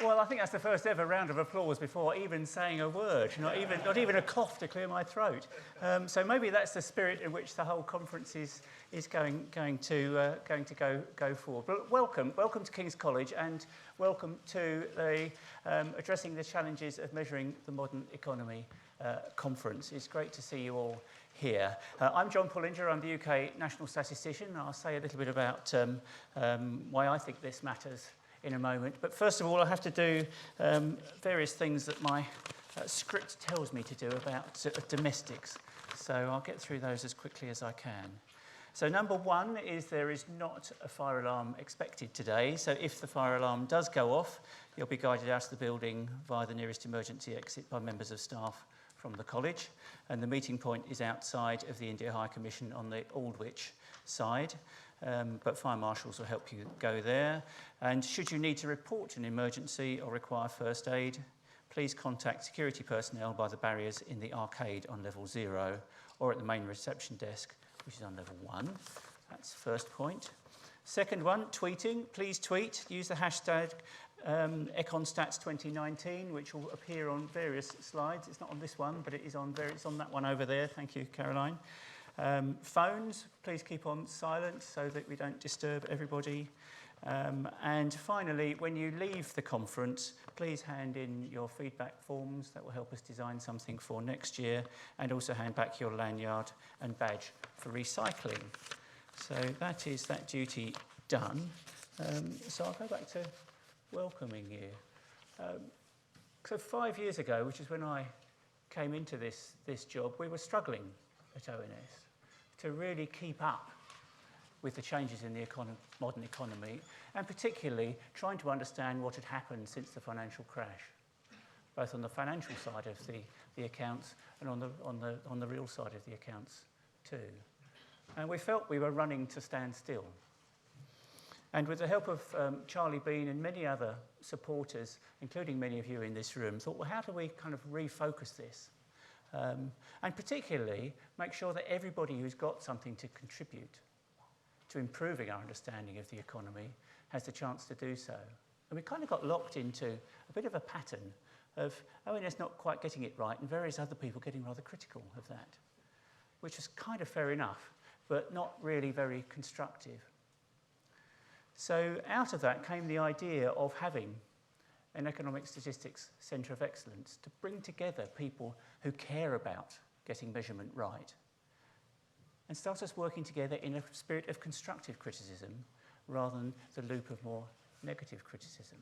Well, I think that's the first ever round of applause before even saying a word, not even a cough to clear my throat. So maybe that's the spirit in which the whole conference is going to go forward. But welcome to King's College, and welcome to the Addressing the Challenges of Measuring the Modern Economy conference. It's great to see you all here. I'm John Pullinger. I'm the UK National Statistician. I'll say a little bit about why I think this matters in a moment. But first of all, I have to do various things that my script tells me to do about domestics. So I'll get through those as quickly as I can. So number one is there is not a fire alarm expected today. So if the fire alarm does go off, you'll be guided out of the building via the nearest emergency exit by members of staff from the college. And the meeting point is outside of the India High Commission on the Aldwych side. But fire marshals will help you go there. And should you need to report an emergency or require first aid, please contact security personnel by the barriers in the arcade on level 0 or at the main reception desk, which is on level 1. That's the first point. Second one, tweeting. Please tweet. Use the hashtag EconStats2019, which will appear on various slides. It's not on this one, but it's on that one over there. Thank you, Caroline. Phones, please keep on silent so that we don't disturb everybody. And finally, when you leave the conference, please hand in your feedback forms. That will help us design something for next year, and also hand back your lanyard and badge for recycling. So that is that duty done. So I'll go back to welcoming you. So 5 years ago, which is when I came into this job, we were struggling at ONS to really keep up with the changes in the modern economy, and particularly trying to understand what had happened since the financial crash, both on the financial side of the accounts and on the real side of the accounts too. And we felt we were running to stand still. And with the help of Charlie Bean and many other supporters, including many of you in this room, thought, well, how do we kind of refocus this? And particularly make sure that everybody who's got something to contribute to improving our understanding of the economy has the chance to do so. And we kind of got locked into a bit of a pattern of ONS not quite getting it right and various other people getting rather critical of that, which is kind of fair enough, but not really very constructive. So out of that came the idea of having an economic statistics centre of excellence to bring together people who care about getting measurement right and start us working together in a spirit of constructive criticism rather than the loop of more negative criticism.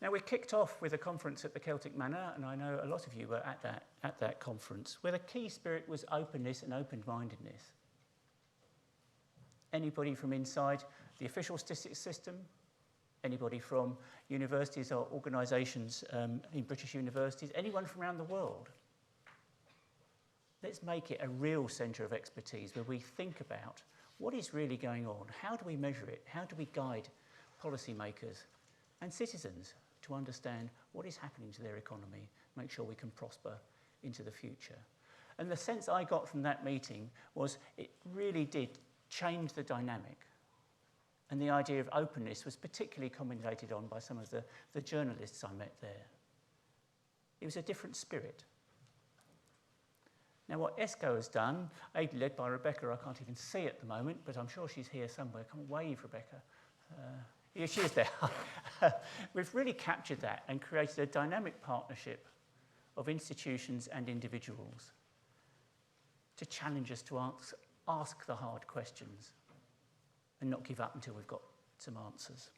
Now, we kicked off with a conference at the Celtic Manor, and I know a lot of you were at that conference, where the key spirit was openness and open-mindedness. Anybody from inside the official statistics system, anybody from universities or organisations in British universities, anyone from around the world. Let's make it a real centre of expertise where we think about what is really going on, how do we measure it, how do we guide policymakers and citizens to understand what is happening to their economy, make sure we can prosper into the future. And the sense I got from that meeting was it really did change the dynamic. And the idea of openness was particularly commentated on by some of the journalists I met there. It was a different spirit. Now, what ESCoE has done, ably led by Rebecca, I can't even see at the moment, but I'm sure she's here somewhere. Come and wave, Rebecca. Yeah, she is there. We've really captured that and created a dynamic partnership of institutions and individuals to challenge us to ask the hard questions and not give up until we've got some answers.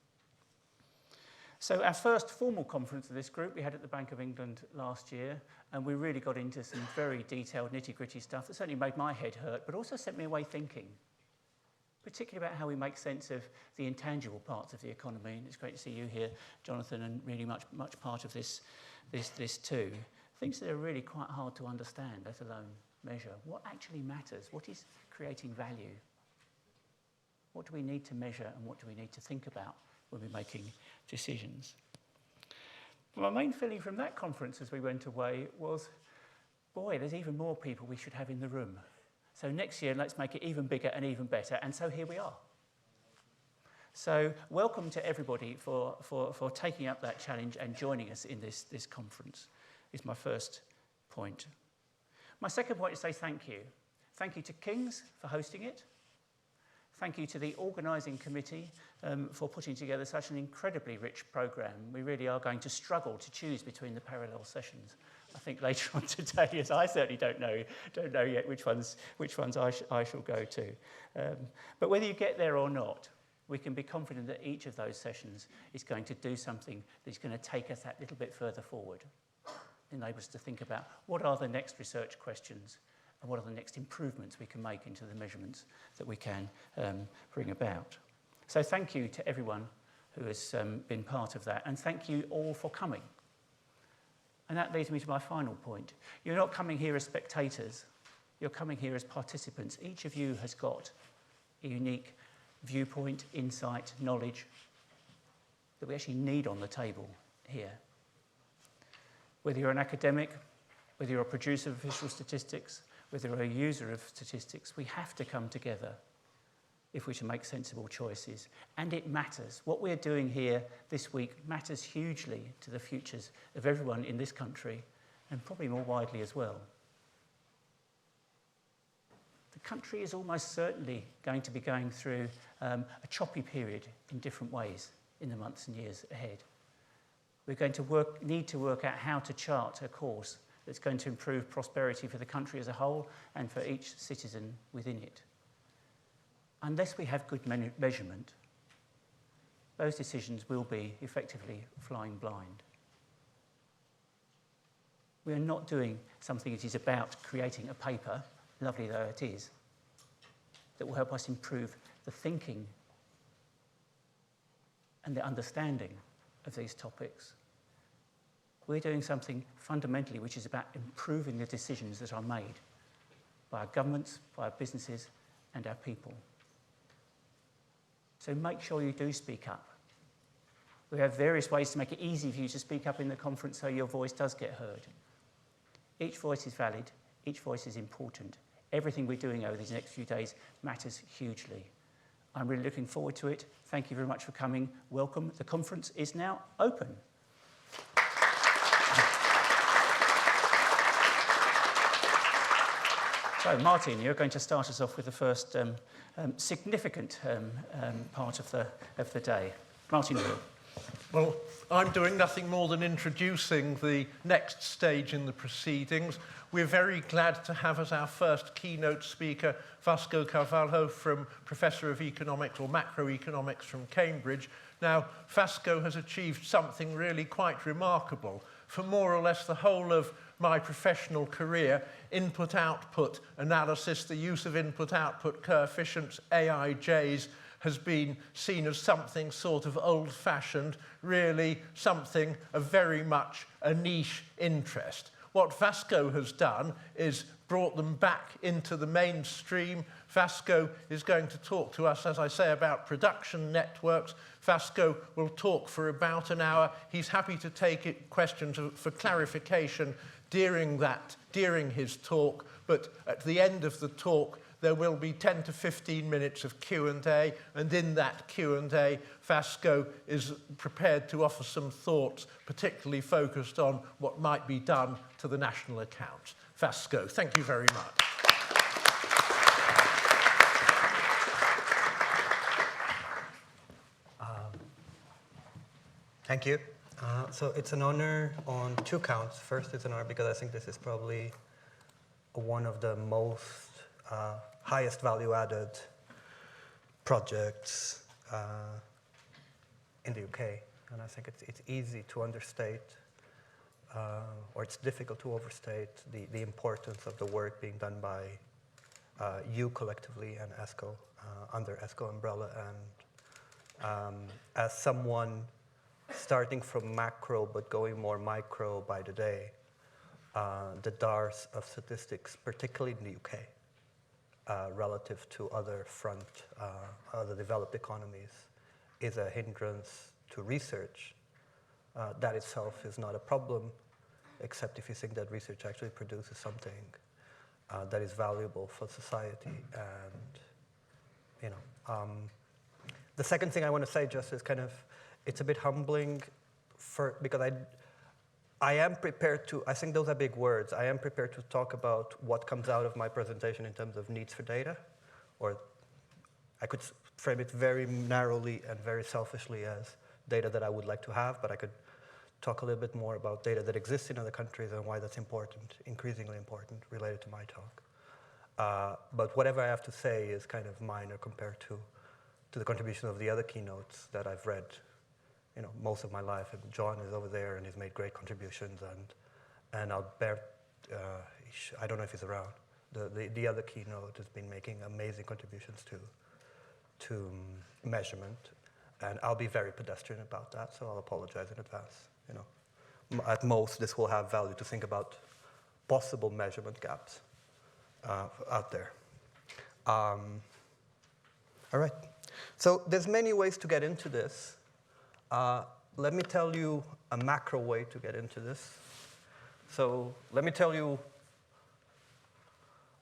So our first formal conference of this group we had at the Bank of England last year, and we really got into some very detailed nitty-gritty stuff that certainly made my head hurt, but also sent me away thinking, particularly about how we make sense of the intangible parts of the economy. And it's great to see you here, Jonathan, and really much part of this too. Things that are really quite hard to understand, let alone measure. What actually matters? What is creating value? What do we need to measure and what do we need to think about when we're making decisions? But my main feeling from that conference as we went away was, boy, there's even more people we should have in the room. So next year, let's make it even bigger and even better. And so here we are. So welcome to everybody for taking up that challenge and joining us in this conference, is my first point. My second point is to say thank you. Thank you to King's for hosting it. Thank you to the organising committee for putting together such an incredibly rich programme. We really are going to struggle to choose between the parallel sessions. I think later on today, as I certainly don't know yet which ones I shall go to. But whether you get there or not, we can be confident that each of those sessions is going to do something that's going to take us that little bit further forward, enable us to think about what are the next research questions and what are the next improvements we can make into the measurements that we can bring about. So thank you to everyone who has been part of that, and thank you all for coming. And that leads me to my final point. You're not coming here as spectators, you're coming here as participants. Each of you has got a unique viewpoint, insight, knowledge that we actually need on the table here. Whether you're an academic, whether you're a producer of official statistics, whether you're a user of statistics, we have to come together if we're to make sensible choices. And it matters. What we're doing here this week matters hugely to the futures of everyone in this country, and probably more widely as well. The country is almost certainly going to be going through a choppy period in different ways in the months and years ahead. We're going to need to work out how to chart a course that's going to improve prosperity for the country as a whole and for each citizen within it. Unless we have good measurement, those decisions will be effectively flying blind. We are not doing something that is about creating a paper, lovely though it is, that will help us improve the thinking and the understanding of these topics. We're doing something fundamentally which is about improving the decisions that are made by our governments, by our businesses, and our people. So make sure you do speak up. We have various ways to make it easy for you to speak up in the conference so your voice does get heard. Each voice is valid, each voice is important. Everything we're doing over these next few days matters hugely. I'm really looking forward to it. Thank you very much for coming. Welcome. The conference is now open. So, Martin, you're going to start us off with the first significant part of the day. Martin Hill. Well, I'm doing nothing more than introducing the next stage in the proceedings. We're very glad to have as our first keynote speaker Vasco Carvalho, Professor of Economics or Macroeconomics from Cambridge. Now, Vasco has achieved something really quite remarkable. For more or less the whole of my professional career, input-output analysis, the use of input-output coefficients, AIJs, has been seen as something sort of old-fashioned, really something of very much a niche interest. What Vasco has done is brought them back into the mainstream. Vasco is going to talk to us, as I say, about production networks. Vasco will talk for about an hour. He's happy to take questions for clarification during his talk, but at the end of the talk, there will be 10 to 15 minutes of Q&A, and in that Q&A, Vasco is prepared to offer some thoughts, particularly focused on what might be done to the national accounts. Vasco, thank you very much. Thank you. So it's an honor on two counts. First, it's an honor because I think this is probably one of the most highest value-added projects in the UK. And I think it's easy to understate, or it's difficult to overstate the importance of the work being done by you collectively and ESCoE, under ESCoE umbrella. And as someone starting from macro but going more micro by the day, the DARS of statistics, particularly in the UK, relative to other developed economies, is a hindrance to research. That itself is not a problem, except if you think that research actually produces something that is valuable for society. And The second thing I want to say just is kind of, it's a bit humbling because I am prepared to, I think those are big words, I am prepared to talk about what comes out of my presentation in terms of needs for data, or I could frame it very narrowly and very selfishly as data that I would like to have, but I could talk a little bit more about data that exists in other countries and why that's important, increasingly important, related to my talk. But whatever I have to say is kind of minor compared to the contribution of the other keynotes that I've read, most of my life. And John is over there, and he's made great contributions. And Albert, I don't know if he's around. The other keynote has been making amazing contributions to measurement. And I'll be very pedestrian about that, so I'll apologize in advance. At most, this will have value to think about possible measurement gaps out there. All right. So there's many ways to get into this. Let me tell you a macro way to get into this. So let me tell you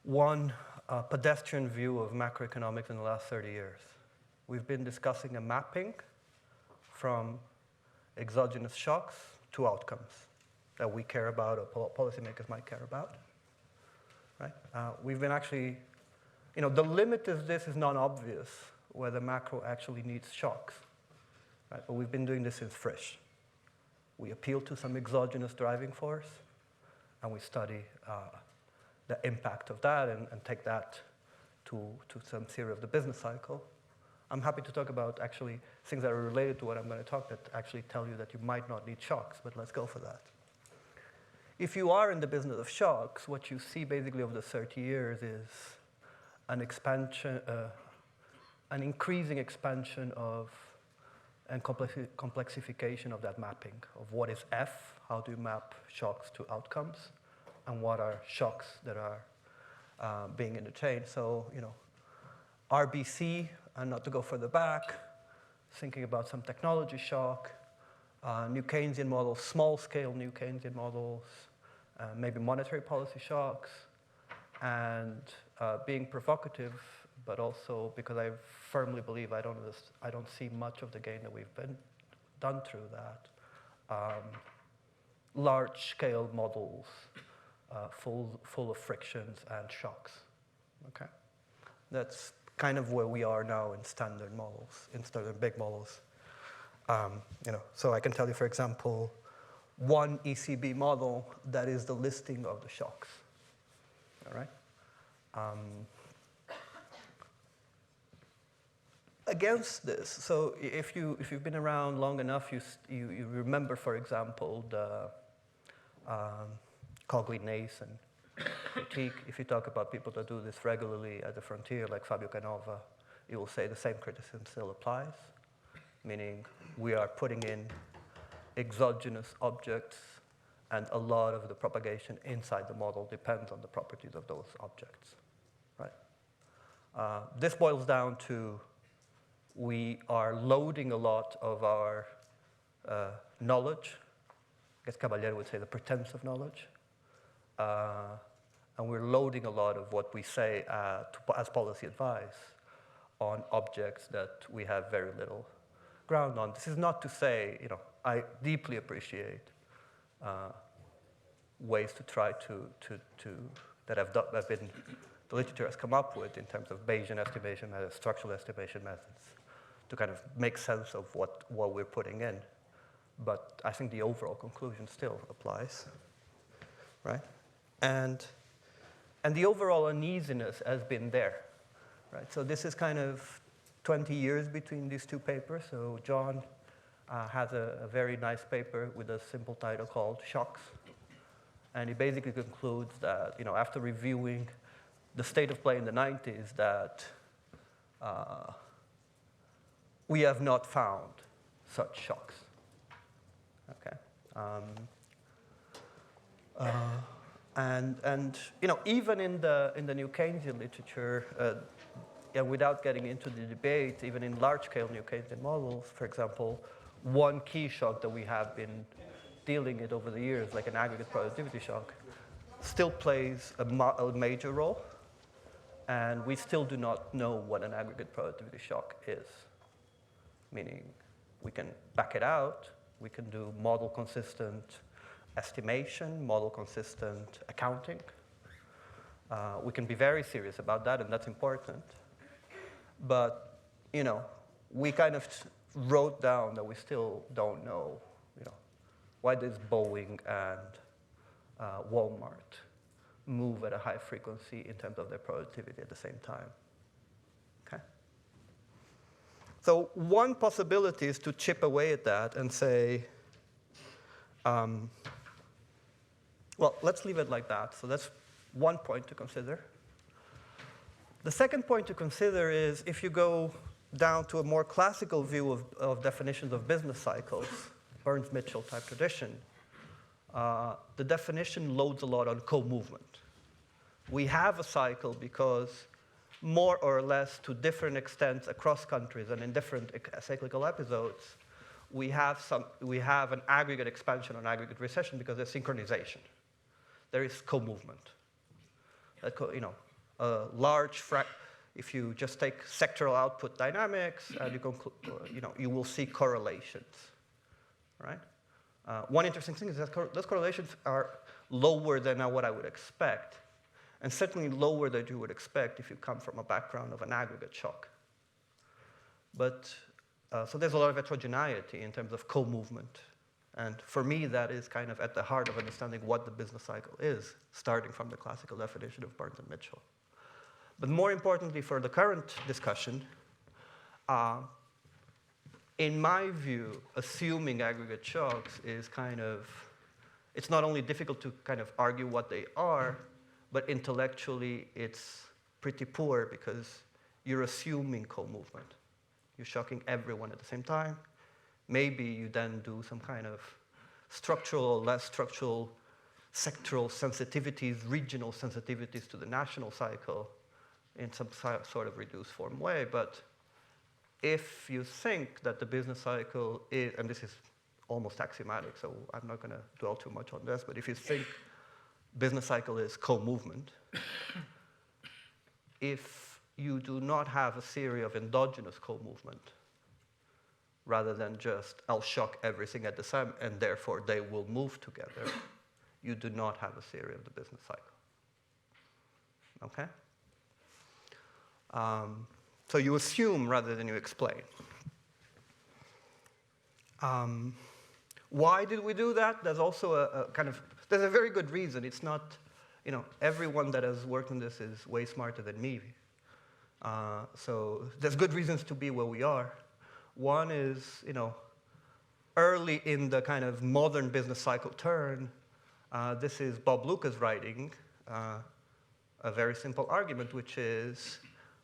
one pedestrian view of macroeconomics in the last 30 years. We've been discussing a mapping from exogenous shocks to outcomes that we care about or policymakers might care about. Right? We've been actually, the limit of this is not obvious, whether macro actually needs shocks. Right? But we've been doing this since Frisch. We appeal to some exogenous driving force, and we study the impact of that and take that to some theory of the business cycle. I'm happy to talk about actually things that are related to what I'm going to talk that actually tell you that you might not need shocks, but let's go for that. If you are in the business of shocks, what you see basically over the 30 years is an expansion, an increasing expansion of and complexification of that mapping of what is F, how do you map shocks to outcomes, and what are shocks that are being interchanged. So, RBC, and not to go further back, thinking about some technology shock, new Keynesian models, small-scale new Keynesian models, maybe monetary policy shocks, and being provocative, but also because I firmly believe I don't see much of the gain that we've been done through that. Large-scale models, full of frictions and shocks. Okay, that's kind of where we are now in standard models, in standard big models. So I can tell you, for example, one ECB model that is the listing of the shocks. All right. Against this, so if you've been around long enough, you remember, for example, the Cogley-Nason critique. If you talk about people that do this regularly at the frontier, like Fabio Canova, you will say the same criticism still applies, meaning we are putting in exogenous objects, and a lot of the propagation inside the model depends on the properties of those objects, right? This boils down to we are loading a lot of our knowledge. I guess Carvalho would say the pretense of knowledge. And we're loading a lot of what we say as policy advice on objects that we have very little ground on. This is not to say, I deeply appreciate ways to try that have been, the literature has come up with in terms of Bayesian estimation methods, structural estimation methods, to kind of make sense of what we're putting in. But I think the overall conclusion still applies, right? And the overall uneasiness has been there, right? So this is kind of 20 years between these two papers. So John has a very nice paper with a simple title called Shocks. And he basically concludes that, after reviewing the state of play in the 90s, that we have not found such shocks. Okay. And even in the new Keynesian literature, without getting into the debate, even in large-scale new Keynesian models, for example, one key shock that we have been dealing with over the years, like an aggregate productivity shock, still plays a major role, and we still do not know what an aggregate productivity shock is. meaning we can back it out. We can do model-consistent estimation, model-consistent accounting. We can be very serious about that, and that's important. But, you know, we kind of wrote down that we still don't know, you know, why does Boeing and Walmart move at a high frequency in terms of their productivity at the same time? Okay. So one possibility is to chip away at that and say, well, let's leave it like that. So that's one point to consider. The second point to consider is if you go down to a more classical view of definitions of business cycles, Burns-Mitchell type tradition, the definition loads a lot on co-movement. We have a cycle because more or less to different extents across countries and in different cyclical episodes, we have an aggregate expansion or an aggregate recession because there's synchronization. There is co-movement. You know, a large if you just take sectoral output dynamics, you will see correlations, right? One interesting thing is that those correlations are lower than what I would expect, and certainly lower than you would expect if you come from a background of an aggregate shock. But so there's a lot of heterogeneity in terms of co-movement. And for me, that is kind of at the heart of understanding what the business cycle is, starting from the classical definition of Burns and Mitchell. But more importantly for the current discussion, in my view, assuming aggregate shocks is kind of, it's not only difficult to kind of argue what they are, but intellectually it's pretty poor because you're assuming co-movement. You're shocking everyone at the same time. Maybe you then do some kind of structural or less structural sectoral sensitivities, regional sensitivities to the national cycle in some sort of reduced form way. But if you think that the business cycle is, and this is almost axiomatic, so I'm not going to dwell too much on this, but if you think business cycle is co-movement, if you do not have a theory of endogenous co-movement, rather than just, I'll shock everything at the same, and therefore they will move together, you do not have a theory of the business cycle. Okay? So you assume rather than you explain. Why did we do that? There's also there's a very good reason. It's not, you know, everyone that has worked on this is way smarter than me. So there's good reasons to be where we are. One is, you know, early in the kind of modern business cycle turn, this is Bob Luca's writing, a very simple argument, which is,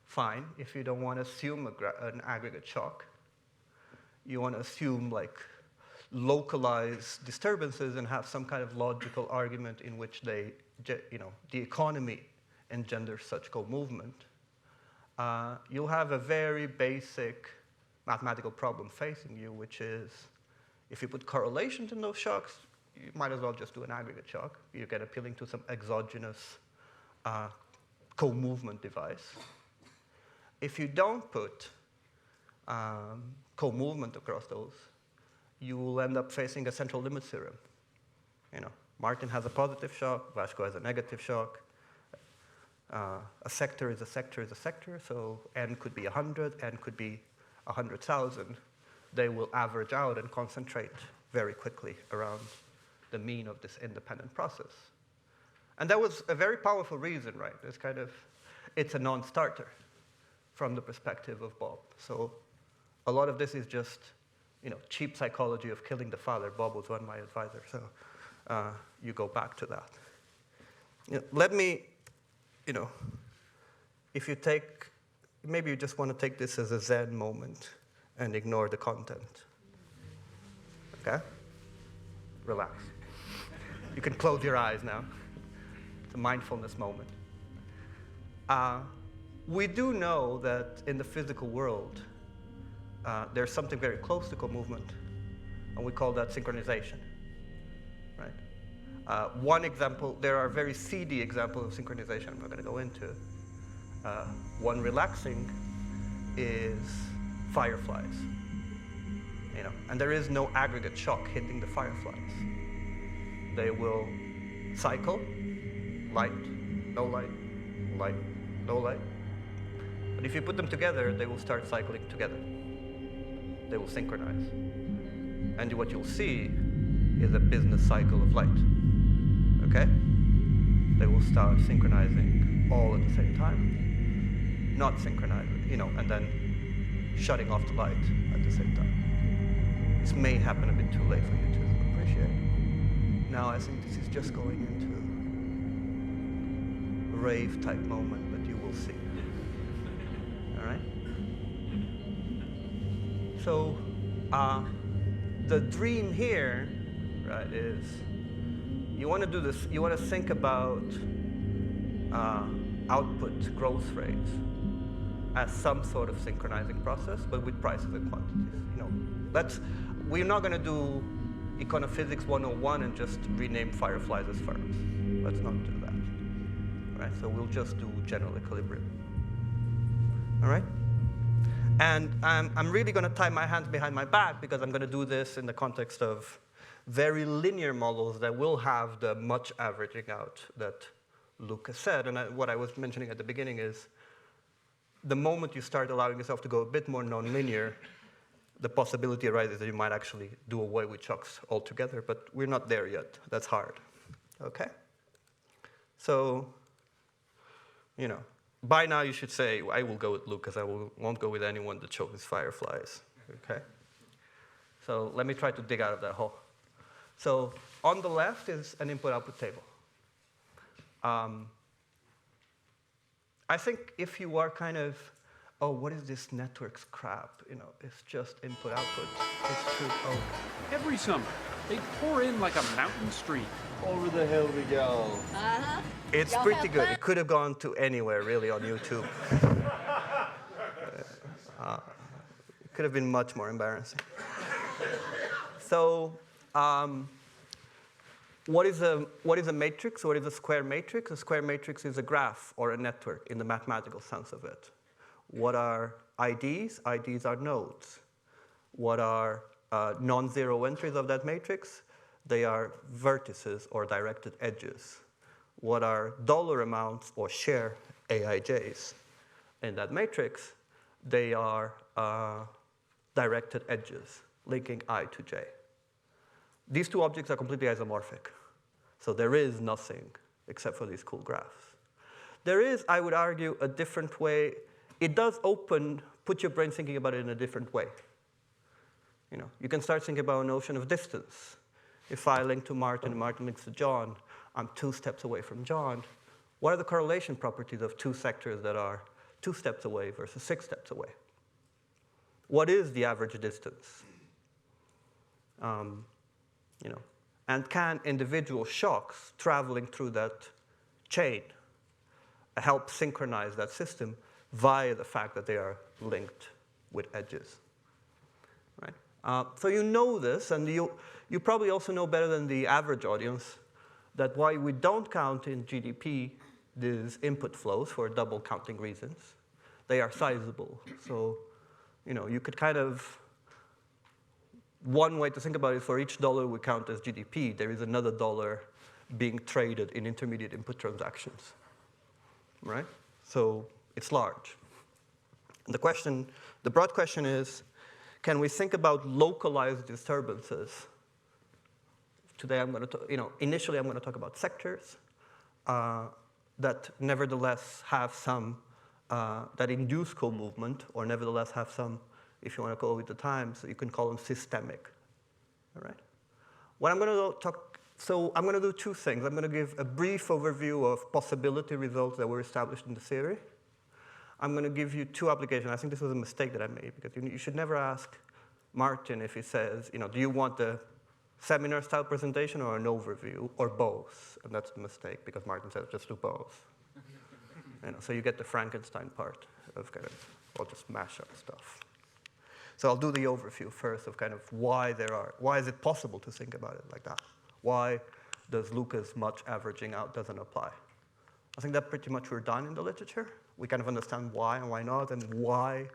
fine, if you don't want to assume an aggregate shock, you want to assume like localized disturbances and have some kind of logical argument in which they, you know, the economy engenders such co-movement, you'll have a very basic mathematical problem facing you, which is if you put correlations in those shocks, you might as well just do an aggregate shock. You get appealing to some exogenous co-movement device. If you don't put co-movement across those, you will end up facing a central limit theorem. You know, Martin has a positive shock, Vasco has a negative shock. A sector is a sector is a sector, so n could be 100, n could be 100,000. They will average out and concentrate very quickly around the mean of this independent process. And that was a very powerful reason, right? It's a non-starter from the perspective of Bob. So a lot of this is just, you know, cheap psychology of killing the father. Bob was one of my advisors, so you go back to that. You know, let me, you know, if you take, maybe you just want to take this as a Zen moment and ignore the content. Okay? Relax. You can close your eyes now. It's a mindfulness moment. We do know that in the physical world, there's something very close to co-movement, and we call that synchronization, right? One example, there are very seedy examples of synchronization I'm not going to go into. One relaxing is fireflies. And there is no aggregate shock hitting the fireflies. They will cycle, light, no light, light, no light. But if you put them together, they will start cycling together. They will synchronize. And what you'll see is a business cycle of light. Okay? They will start synchronizing all at the same time, not synchronizing, and then shutting off the light at the same time. This may happen a bit too late for you to appreciate. Now I think this is just going into a rave-type moment, but you will see. All right? So the dream here, right, is you want to do this. You want to think about output growth rates as some sort of synchronizing process, but with prices and quantities. We're not going to do Econophysics 101 and just rename fireflies as firms. Let's not do that. Right? So we'll just do general equilibrium. All right? And I'm really going to tie my hands behind my back because I'm going to do this in the context of very linear models that will have the much averaging out that Luke has said. And what I was mentioning at the beginning is the moment you start allowing yourself to go a bit more nonlinear, the possibility arises that you might actually do away with shocks altogether, but we're not there yet. That's hard. Okay? So, by now you should say, I will go with Luke because I won't go with anyone that shows fireflies. Okay? So let me try to dig out of that hole. So on the left is an input-output table. I think if you are kind of, oh, what is this networks crap? It's just input-output. It's true. Oh. Every summer, they pour in like a mountain stream. Over the hill we go. Uh-huh. It's Y'all pretty have good. fun? It could have gone to anywhere, really, on YouTube. It could have been much more embarrassing. So, what is a matrix? What is a square matrix? A square matrix is a graph or a network in the mathematical sense of it. What are IDs? IDs are nodes. What are non-zero entries of that matrix? They are vertices or directed edges. What are dollar amounts or share AIJs in that matrix? They are directed edges linking I to J. These two objects are completely isomorphic. So there is nothing except for these cool graphs. There is, I would argue, a different way. It does put your brain thinking about it in a different way. You can start thinking about a notion of distance. If I link to Martin and Martin links to John, I'm 2 steps away from John. What are the correlation properties of 2 sectors that are 2 steps away versus 6 steps away? What is the average distance? And can individual shocks traveling through that chain help synchronize that system via the fact that they are linked with edges? Right? So you know this, and you probably also know better than the average audience that why we don't count in GDP these input flows for double counting reasons. They are sizable. So, you could kind of, one way to think about it, for each dollar we count as GDP, there is another dollar being traded in intermediate input transactions, right? So it's large. And the broad question is, can we think about localized disturbances? Today I'm going to, initially I'm going to talk about sectors that nevertheless have some, that induce co-movement, or nevertheless have some, if you want to go with the times, you can call them systemic, all right? What I'm going to I'm going to do 2 things. I'm going to give a brief overview of possibility results that were established in the theory. I'm going to give you 2 applications. I think this was a mistake that I made, because you should never ask Martin if he says, do you want a seminar-style presentation or an overview, or both? And that's a mistake, because Martin says just do both. So you get the Frankenstein part of kind of, I'll just mash up stuff. So I'll do the overview first of kind of why is it possible to think about it like that? Why does Lucas' much averaging out doesn't apply? I think that pretty much we're done in the literature. We kind of understand why and why not, and why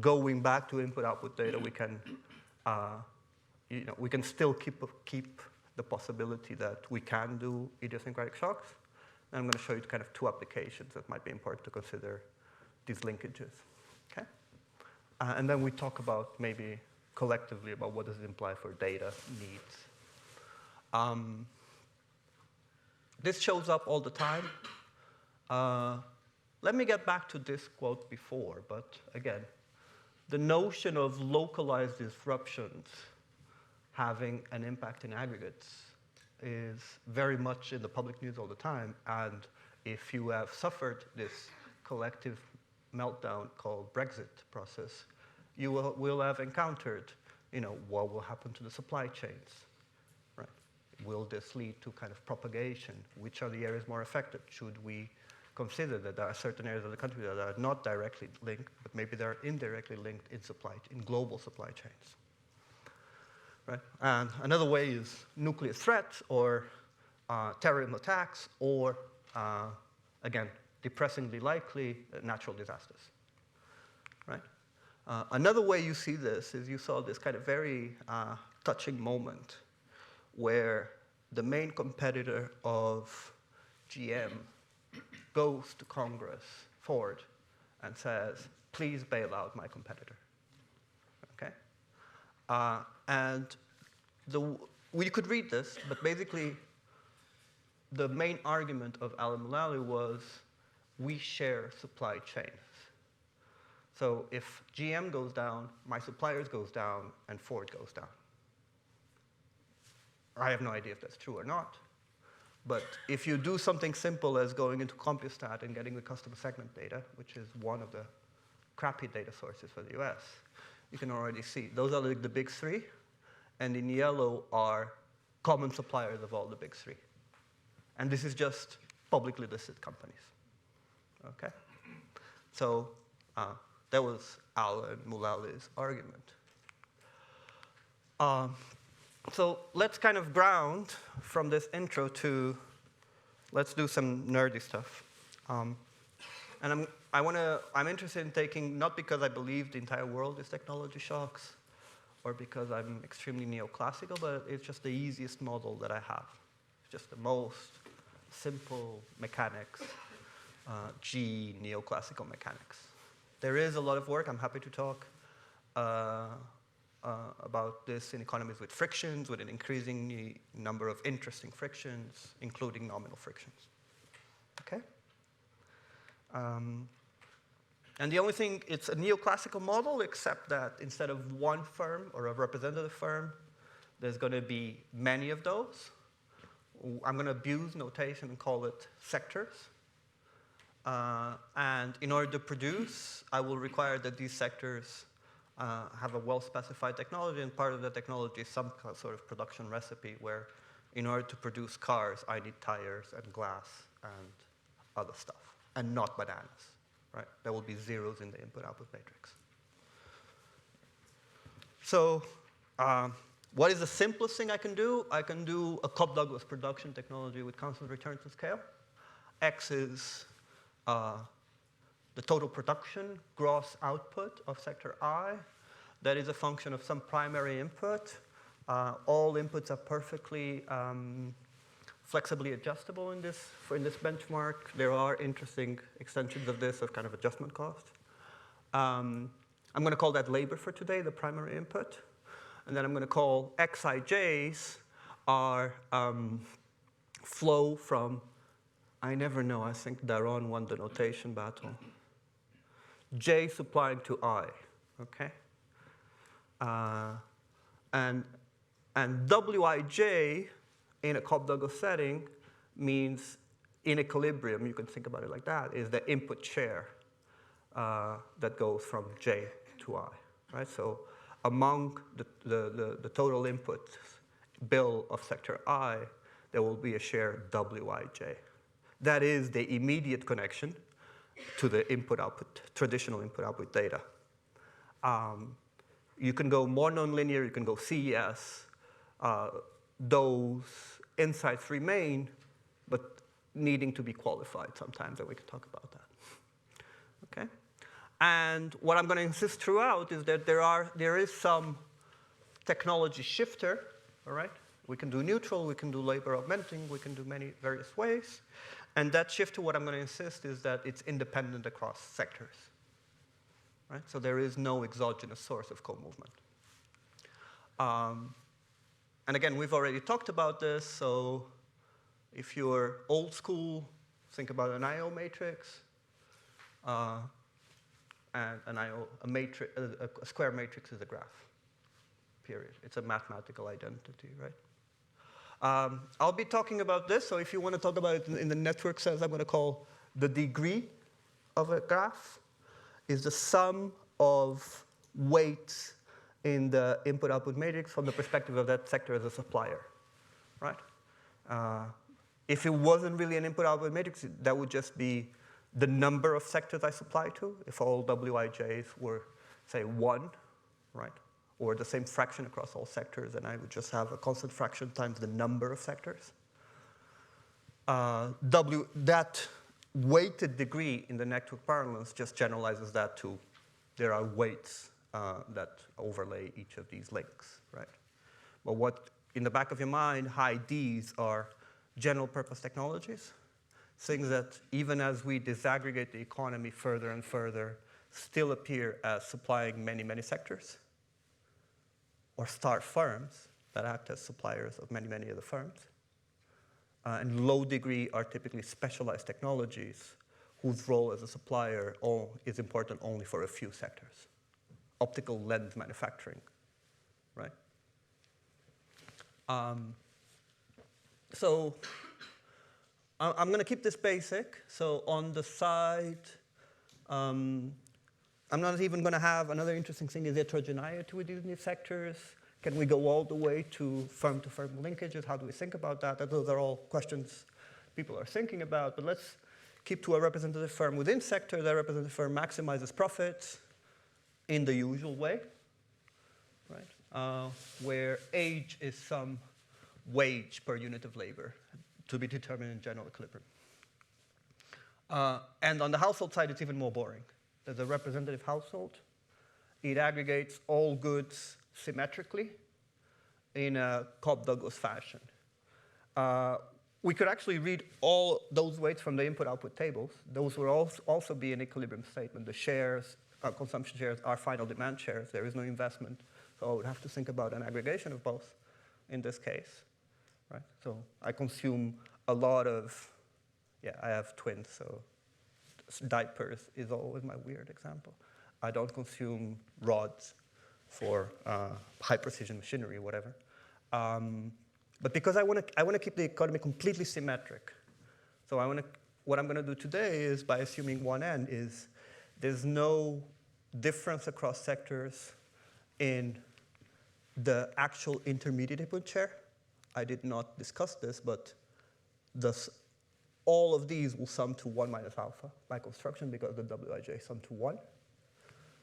going back to input-output data we can we can still keep the possibility that we can do idiosyncratic shocks. And I'm going to show you kind of two applications that might be important to consider these linkages. Okay? And then we talk about maybe collectively about what does it imply for data needs. This shows up all the time. Let me get back to this quote before, but again, the notion of localized disruptions having an impact in aggregates is very much in the public news all the time. And if you have suffered this collective meltdown called Brexit process, you will have encountered, what will happen to the supply chains, right? Will this lead to kind of propagation? Which are the areas more affected? Should we consider that there are certain areas of the country that are not directly linked, but maybe they're indirectly linked in global supply chains? Right? And another way is nuclear threats or terrorism attacks or, again, depressingly likely natural disasters. Right? Another way you see this is you saw this kind of very touching moment where the main competitor of GM goes to Congress, Ford, and says, please bail out my competitor. Okay? And we could read this, but basically the main argument of Alan Mulally was we share supply chains. So if GM goes down, my suppliers goes down, and Ford goes down. I have no idea if that's true or not. But if you do something simple as going into CompuStat and getting the customer segment data, which is one of the crappy data sources for the US, you can already see those are like the big three, and in yellow are common suppliers of all the big three. And this is just publicly listed companies. Okay? So that was Alan Mulally's argument. So let's kind of ground from this intro to, let's do some nerdy stuff. And I'm interested in taking, not because I believe the entire world is technology shocks, or because I'm extremely neoclassical, but it's just the easiest model that I have. It's just the most simple mechanics, G neoclassical mechanics. There is a lot of work, I'm happy to talk about this in economies with frictions, with an increasing number of interesting frictions, including nominal frictions. Okay? And the only thing, it's a neoclassical model, except that instead of one firm or a representative firm, there's going to be many of those. I'm going to abuse notation and call it sectors. And in order to produce, I will require that these sectors have a well-specified technology, and part of the technology is some sort of production recipe where in order to produce cars, I need tires and glass and other stuff, and not bananas. Right? There will be zeros in the input-output matrix. So what is the simplest thing I can do? I can do a Cobb-Douglas production technology with constant return to scale. X is the total production gross output of sector I. That is a function of some primary input. All inputs are perfectly flexibly adjustable in this benchmark. There are interesting extensions of this of kind of adjustment cost. I'm going to call that labor for today, the primary input. And then I'm going to call xij's are flow from, I never know, I think Daron won the notation battle. J supplying to I, okay? And wij in a Cobb-Douglas setting means in equilibrium, you can think about it like that, is the input share that goes from J to I, right? So among the total input bill of sector I, there will be a share wij. That is the immediate connection to the input-output, traditional input-output data. You can go more nonlinear, you can go CES. Those insights remain, but needing to be qualified sometimes, and we can talk about that. Okay? And what I'm going to insist throughout is that there is some technology shifter, all right? We can do neutral, we can do labor augmenting, we can do many various ways. And that shifter, what I'm going to insist is that it's independent across sectors, right? So there is no exogenous source of co-movement. And again, we've already talked about this, so if you're old school, think about an IO matrix, and a square matrix is a graph, period. It's a mathematical identity, right? I'll be talking about this, so if you want to talk about it in the network sense, I'm going to call the degree of a graph is the sum of weights in the input-output matrix from the perspective of that sector as a supplier, right? If it wasn't really an input-output matrix, that would just be the number of sectors I supply to. If all Wij's were, say, 1, right? Or the same fraction across all sectors, then I would just have a constant fraction times the number of sectors. That weighted degree in the network parallels just generalizes that to there are weights that overlay each of these links, right? But what, in the back of your mind, high Ds are general purpose technologies, things that even as we disaggregate the economy further and further, still appear as supplying many, many sectors, or star firms that act as suppliers of many, many of the firms. And low degree are typically specialized technologies whose role as a supplier is important only for a few sectors. Optical lens manufacturing, right? So I'm going to keep this basic. So on the side, I'm not even going to have another interesting thing is heterogeneity within these sectors. Can we go all the way to firm-to-firm linkages? How do we think about that? Those are all questions people are thinking about. But let's keep to a representative firm within sector. That representative firm maximizes profits in the usual way, right? Where age is some wage per unit of labor to be determined in general equilibrium. And on the household side, it's even more boring. There's a representative household. It aggregates all goods symmetrically in a Cobb-Douglas fashion. We could actually read all those weights from the input-output tables. Those will also be an equilibrium statement. The shares, consumption shares, are final demand shares. There is no investment. So I would have to think about an aggregation of both in this case, right? So I consume a lot of, I have twins, so diapers is always my weird example. I don't consume rods for high-precision machinery, whatever. But because I want to keep the economy completely symmetric, so what I'm going to do today is, by assuming one end, is there's no difference across sectors in the actual intermediate input share. I did not discuss this, but all of these will sum to 1 minus alpha by construction because the Wij sum to 1.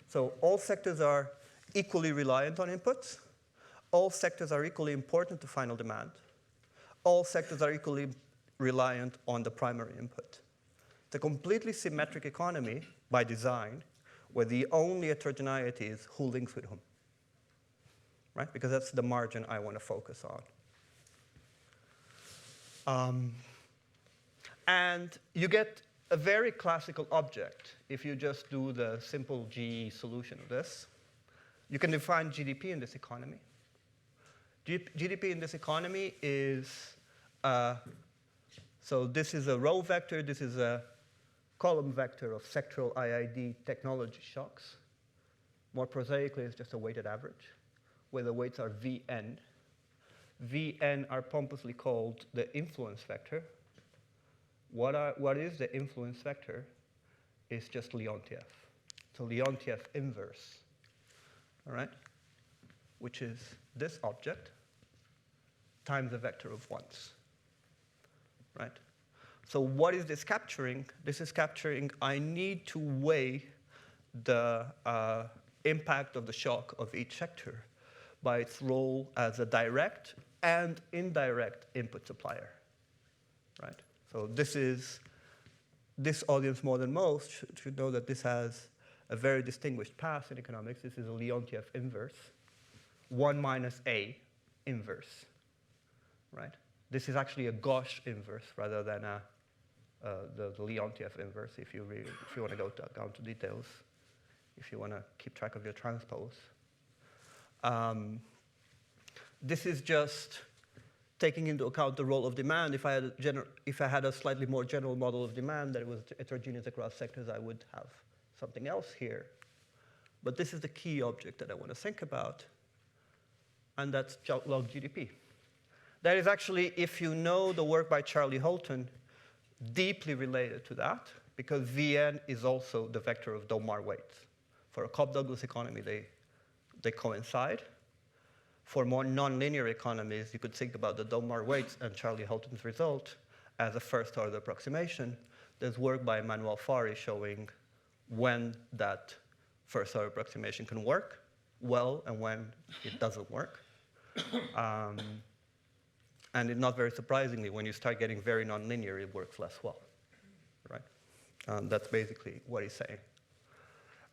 So all sectors are equally reliant on inputs. All sectors are equally important to final demand. All sectors are equally reliant on the primary input. It's a completely symmetric economy by design where the only heterogeneity is who links with whom, right? Because that's the margin I want to focus on. And you get a very classical object if you just do the simple GE solution of this. You can define GDP in this economy. GDP in this economy is, so this is a row vector, this is a column vector of sectoral IID technology shocks. More prosaically, it's just a weighted average, where the weights are Vn. Vn are pompously called the influence vector. What is the influence vector? It's just Leontief. So Leontief inverse, all right? Which is this object times a vector of ones, right? So what is this capturing? This is capturing, I need to weigh the impact of the shock of each sector by its role as a direct and indirect input supplier, right? So this audience more than most should know that this has a very distinguished past in economics. This is a Leontief inverse 1 minus A inverse, right? This is actually a Gauche inverse rather than the Leontief inverse if you want to go down to details, if you want to keep track of your transpose. This is just taking into account the role of demand. If I had a slightly more general model of demand that was heterogeneous across sectors, I would have something else here. But this is the key object that I want to think about, and that's log GDP. That is actually, if you know the work by Charlie Holton, deeply related to that, because Vn is also the vector of Domar weights. For a Cobb-Douglas economy, they coincide. For more nonlinear economies, you could think about the Domar weights and Charlie Holton's result as a first-order approximation. There's work by Emmanuel Fari showing when that first-order approximation can work well and when it doesn't work. And not very surprisingly, when you start getting very nonlinear, it works less well, right? That's basically what he's saying.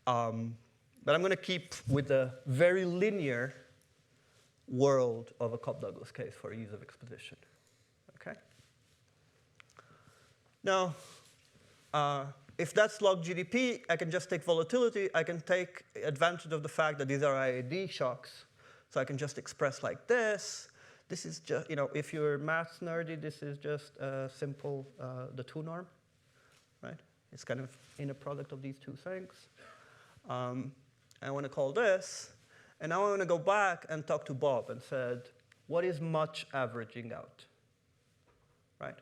But I'm going to keep with the very linear world of a Cobb-Douglas case for ease of exposition, okay? Now, if that's log GDP, I can just take volatility. I can take advantage of the fact that these are IAD shocks. So I can just express like this. This is just, if you're math nerdy, this is just a simple, the 2 norm, right? It's kind of inner product of these two things. I want to call this. And now I want to go back and talk to Bob and said, what is much averaging out, right?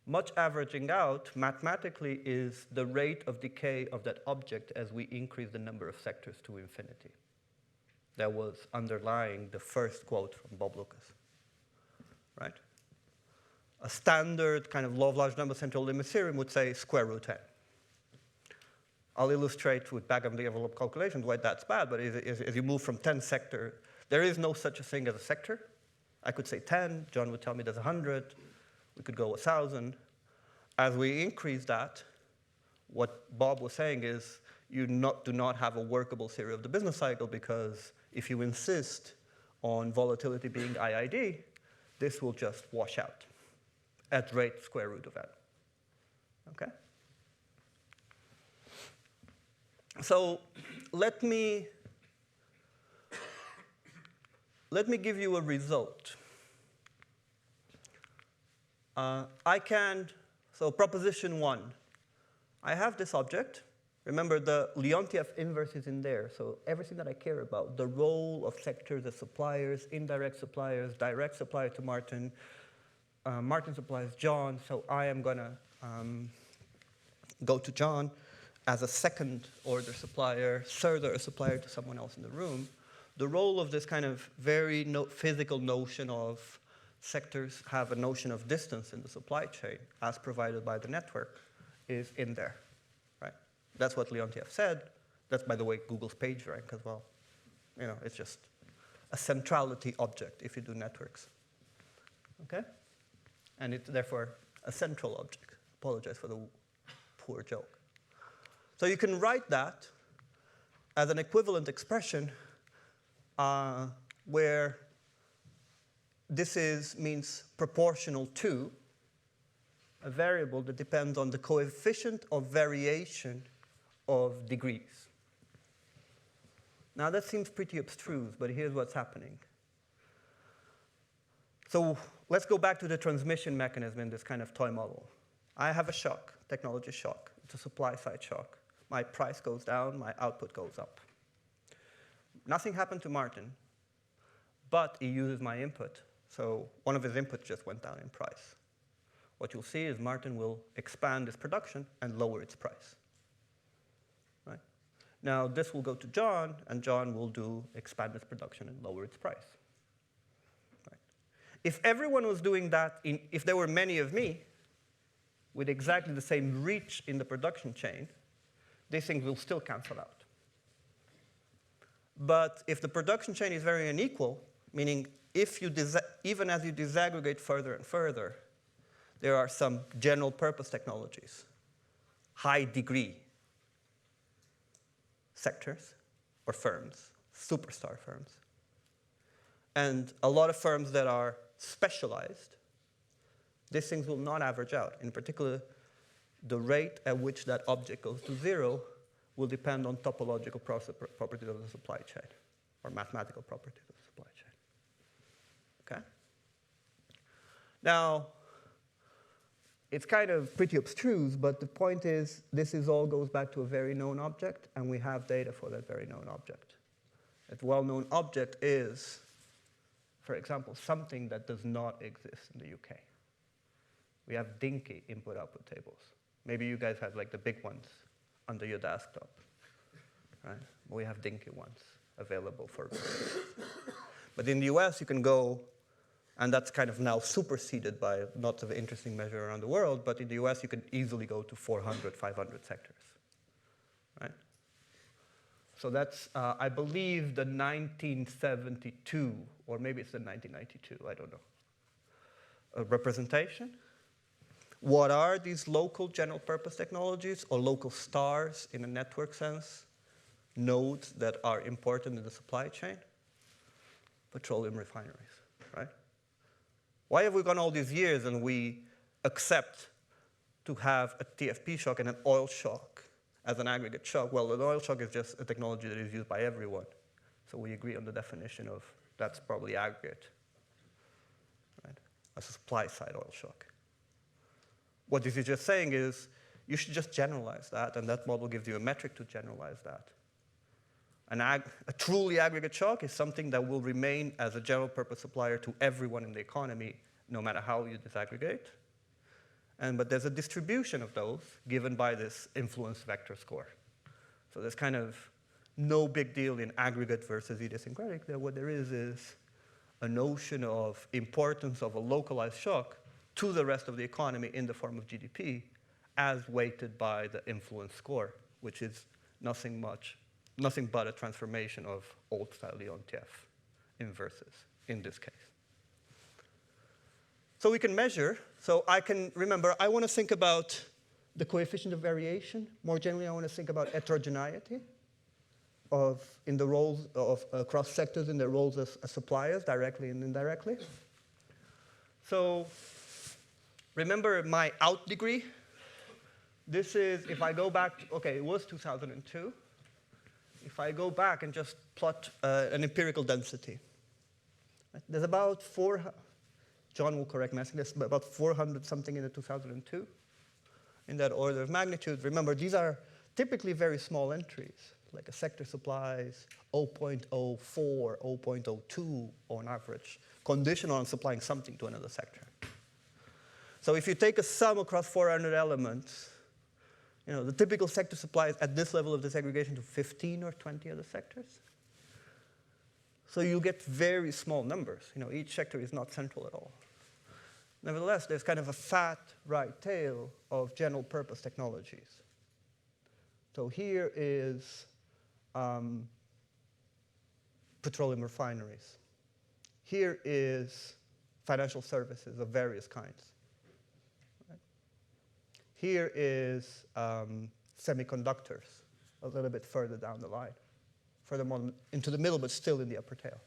Much averaging out, mathematically, is the rate of decay of that object as we increase the number of sectors to infinity. That was underlying the first quote from Bob Lucas, right? A standard kind of law of large number central limit theorem would say square root n. I'll illustrate with back-of-the-envelope calculations why that's bad, but as you move from 10 sector, there is no such a thing as a sector. I could say 10, John would tell me there's 100, we could go 1,000. As we increase that, what Bob was saying is you do not have a workable theory of the business cycle, because if you insist on volatility being IID, this will just wash out at rate square root of n, okay? So let me give you a result. So proposition 1, I have this object. Remember, the Leontief inverse is in there, so everything that I care about, the role of sectors as suppliers, indirect suppliers, direct supplier to Martin, Martin supplies John, so I am going to go to John as a second-order supplier, third-order supplier to someone else in the room. The role of this kind of very physical notion of sectors have a notion of distance in the supply chain as provided by the network is in there, right? That's what Leontief said. That's, by the way, Google's PageRank as well. It's just a centrality object if you do networks, okay? And it's therefore a central object. Apologize for the poor joke. So you can write that as an equivalent expression where this means proportional to a variable that depends on the coefficient of variation of degrees. Now that seems pretty abstruse, but here's what's happening. So let's go back to the transmission mechanism in this kind of toy model. I have a shock, technology shock. It's a supply-side shock. My price goes down, my output goes up. Nothing happened to Martin, but he uses my input. So one of his inputs just went down in price. What you'll see is Martin will expand his production and lower its price. Right? Now this will go to John, and John will expand his production and lower its price. Right? If everyone was doing that, if there were many of me with exactly the same reach in the production chain, these things will still cancel out. But if the production chain is very unequal, meaning even as you disaggregate further and further, there are some general purpose technologies, high degree sectors or firms, superstar firms, and a lot of firms that are specialized, these things will not average out. In particular, the rate at which that object goes to 0 will depend on topological properties of the supply chain, or mathematical properties of the supply chain. Okay? Now, it's kind of pretty abstruse, but the point is, all goes back to a very known object, and we have data for that very known object. That well-known object is, for example, something that does not exist in the UK. We have dinky input-output tables. Maybe you guys have like the big ones under your desktop, right? We have dinky ones available for But in the US, you can go, and that's kind of now superseded by lots of interesting measures around the world, but in the US, you can easily go to 400, 500 sectors, right? So that's, I believe, the 1972, or maybe it's the 1992, I don't know, a representation. What are these local general purpose technologies, or local stars in a network sense, nodes that are important in the supply chain? Petroleum refineries, right? Why have we gone all these years and we accept to have a TFP shock and an oil shock as an aggregate shock? Well, an oil shock is just a technology that is used by everyone. So we agree on the definition of that's probably aggregate, right? A supply side oil shock. What this is just saying is you should just generalize that, and that model gives you a metric to generalize that. A truly aggregate shock is something that will remain as a general purpose supplier to everyone in the economy, no matter how you disaggregate. But there's a distribution of those given by this influence vector score. So there's kind of no big deal in aggregate versus idiosyncratic. What there is a notion of importance of a localized shock to the rest of the economy in the form of GDP as weighted by the influence score, which is nothing but a transformation of old-style Leontief inverses in this case. So we can measure. So I can remember, I want to think about the coefficient of variation. More generally, I want to think about heterogeneity in the roles of across sectors in their roles as suppliers, directly and indirectly. So remember my out degree. This is, if I go back, okay, it was 2002. If I go back and just plot an empirical density, there's about John will correct me, I think there's about 400 something in the 2002, in that order of magnitude. Remember, these are typically very small entries, like a sector supplies 0.04, 0.02 on average, conditional on supplying something to another sector. So if you take a sum across 400 elements, the typical sector supplies at this level of disaggregation to 15 or 20 other sectors. So you get very small numbers. Each sector is not central at all. Nevertheless, there's kind of a fat right tail of general purpose technologies. So here is petroleum refineries. Here is financial services of various kinds. Here is semiconductors, a little bit further down the line, further on into the middle, but still in the upper tail.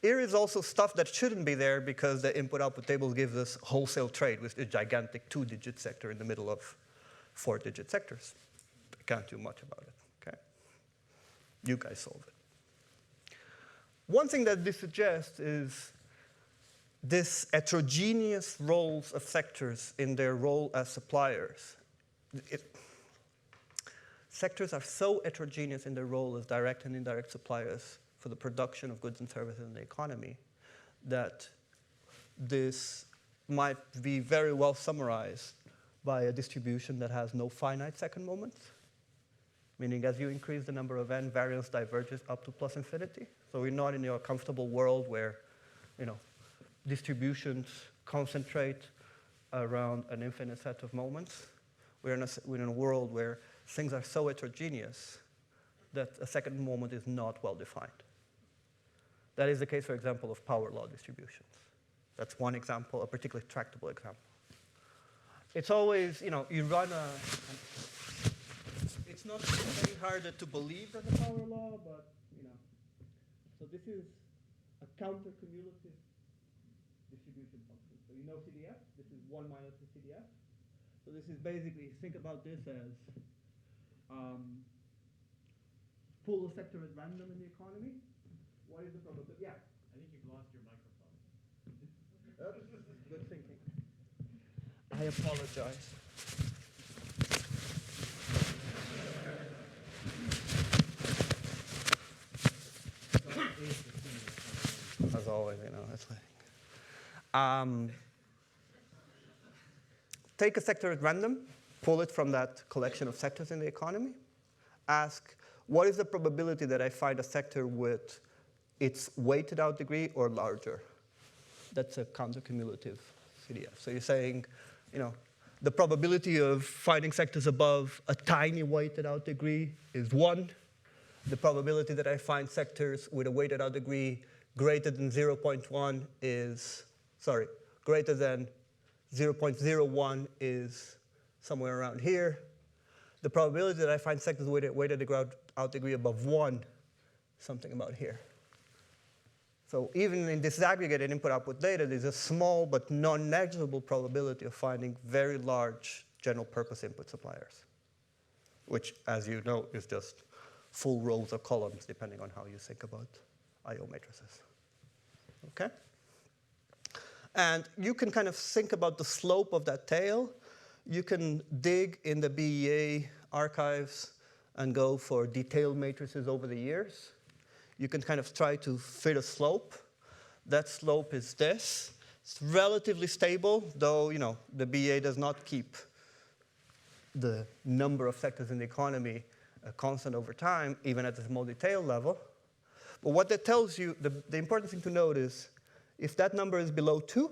Here is also stuff that shouldn't be there because the input-output table gives us wholesale trade with a gigantic 2-digit sector in the middle of 4-digit sectors. I can't do much about it, okay? You guys solve it. One thing that this suggests is this heterogeneous roles of sectors in their role as suppliers. Sectors are so heterogeneous in their role as direct and indirect suppliers for the production of goods and services in the economy that this might be very well summarized by a distribution that has no finite second moments, meaning as you increase the number of n, variance diverges up to plus infinity. So we're not in your comfortable world where, distributions concentrate around an infinite set of moments. We're in a world where things are so heterogeneous that a second moment is not well defined. That is the case, for example, of power law distributions. That's one example, a particularly tractable example. It's always, you run it's not any harder to believe than the power law, but, so this is a counter-cumulative distribution function. So you know CDF, this is 1 minus the CDF. So this is basically, think about this as pull a sector at random in the economy. What is the probability? Yeah. I think you've lost your microphone. Good thinking. I apologize. As always, you know, it's like. Take a sector at random, pull it from that collection of sectors in the economy, ask, what is the probability that I find a sector with its weighted out degree or larger? That's a counter-cumulative CDF. So you're saying, you know, the probability of finding sectors above a tiny weighted out degree is 1. The probability that I find sectors with a weighted out degree greater than 0.1 is, greater than 0.01 is somewhere around here. The probability that I find sectors with a weighted out degree above 1, something about here. So even in disaggregated input-output data, there's a small but non-negligible probability of finding very large general-purpose input suppliers, which, as you know, is just full rows or columns, depending on how you think about I/O matrices. Okay? And you can kind of think about the slope of that tail. You can dig in the BEA archives and go for detailed matrices over the years. You can kind of try to fit a slope. That slope is this. It's relatively stable, though, you know, the BEA does not keep the number of sectors in the economy constant over time, even at the small detail level. But what that tells you, the important thing to note is, if that number is below 2,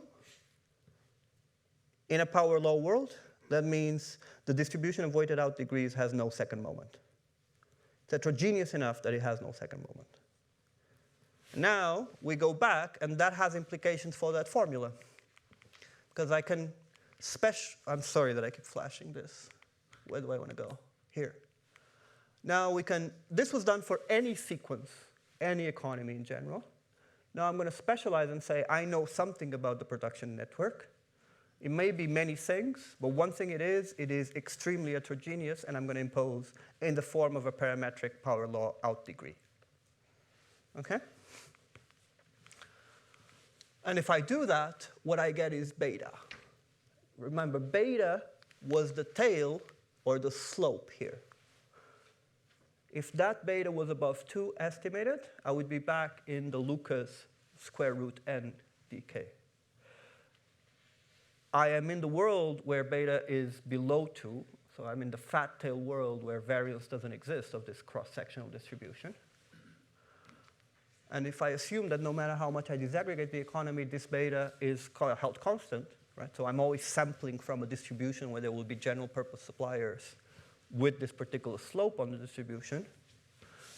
in a power law world, that means the distribution of weighted out degrees has no second moment. It's heterogeneous enough that it has no second moment. Now we go back, and that has implications for that formula. Because I can I'm sorry that I keep flashing this. Where do I want to go? Here. Now we can, this was done for any sequence, any economy in general. Now I'm going to specialize and say I know something about the production network. It may be many things, but one thing it is extremely heterogeneous, and I'm going to impose in the form of a parametric power law out degree. Okay? And if I do that, what I get is beta. Remember, beta was the tail or the slope here. If that beta was above 2 estimated, I would be back in the Lucas square root n dk. I am in the world where beta is below 2, so I'm in the fat tail world where variance doesn't exist of this cross-sectional distribution. And if I assume that no matter how much I disaggregate the economy, this beta is held constant, right? So I'm always sampling from a distribution where there will be general purpose suppliers with this particular slope on the distribution,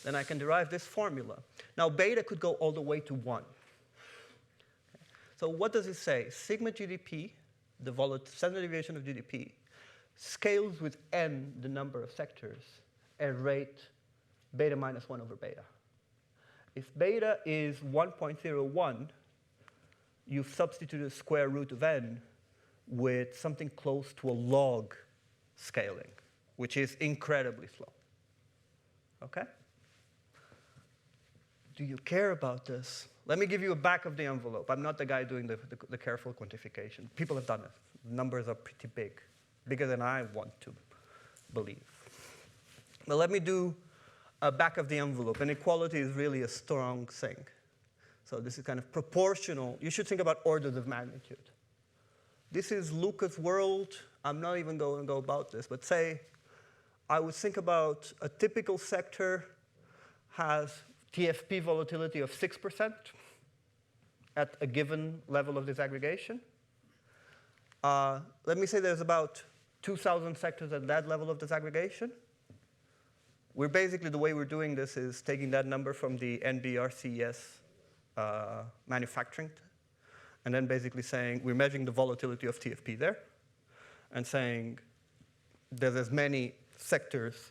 then I can derive this formula. Now, beta could go all the way to 1. Okay. So what does it say? Sigma GDP, the standard deviation of GDP, scales with n, the number of sectors, at rate beta minus 1 over beta. If beta is 1.01, you substitute a square root of n with something close to a log scaling, which is incredibly slow. Okay? Do you care about this? Let me give you a back of the envelope. I'm not the guy doing the careful quantification. People have done it. Numbers are pretty big, bigger than I want to believe. But let me do a back of the envelope. Inequality is really a strong thing. So this is kind of proportional. You should think about orders of magnitude. This is Lucas' world. I'm not even going to go about this, but say I would think about a typical sector has TFP volatility of 6% at a given level of disaggregation. Let me say there's about 2,000 sectors at that level of disaggregation. We're basically, the way we're doing this is taking that number from the NBRCES manufacturing, and then basically saying we're measuring the volatility of TFP there, and saying there's as many sectors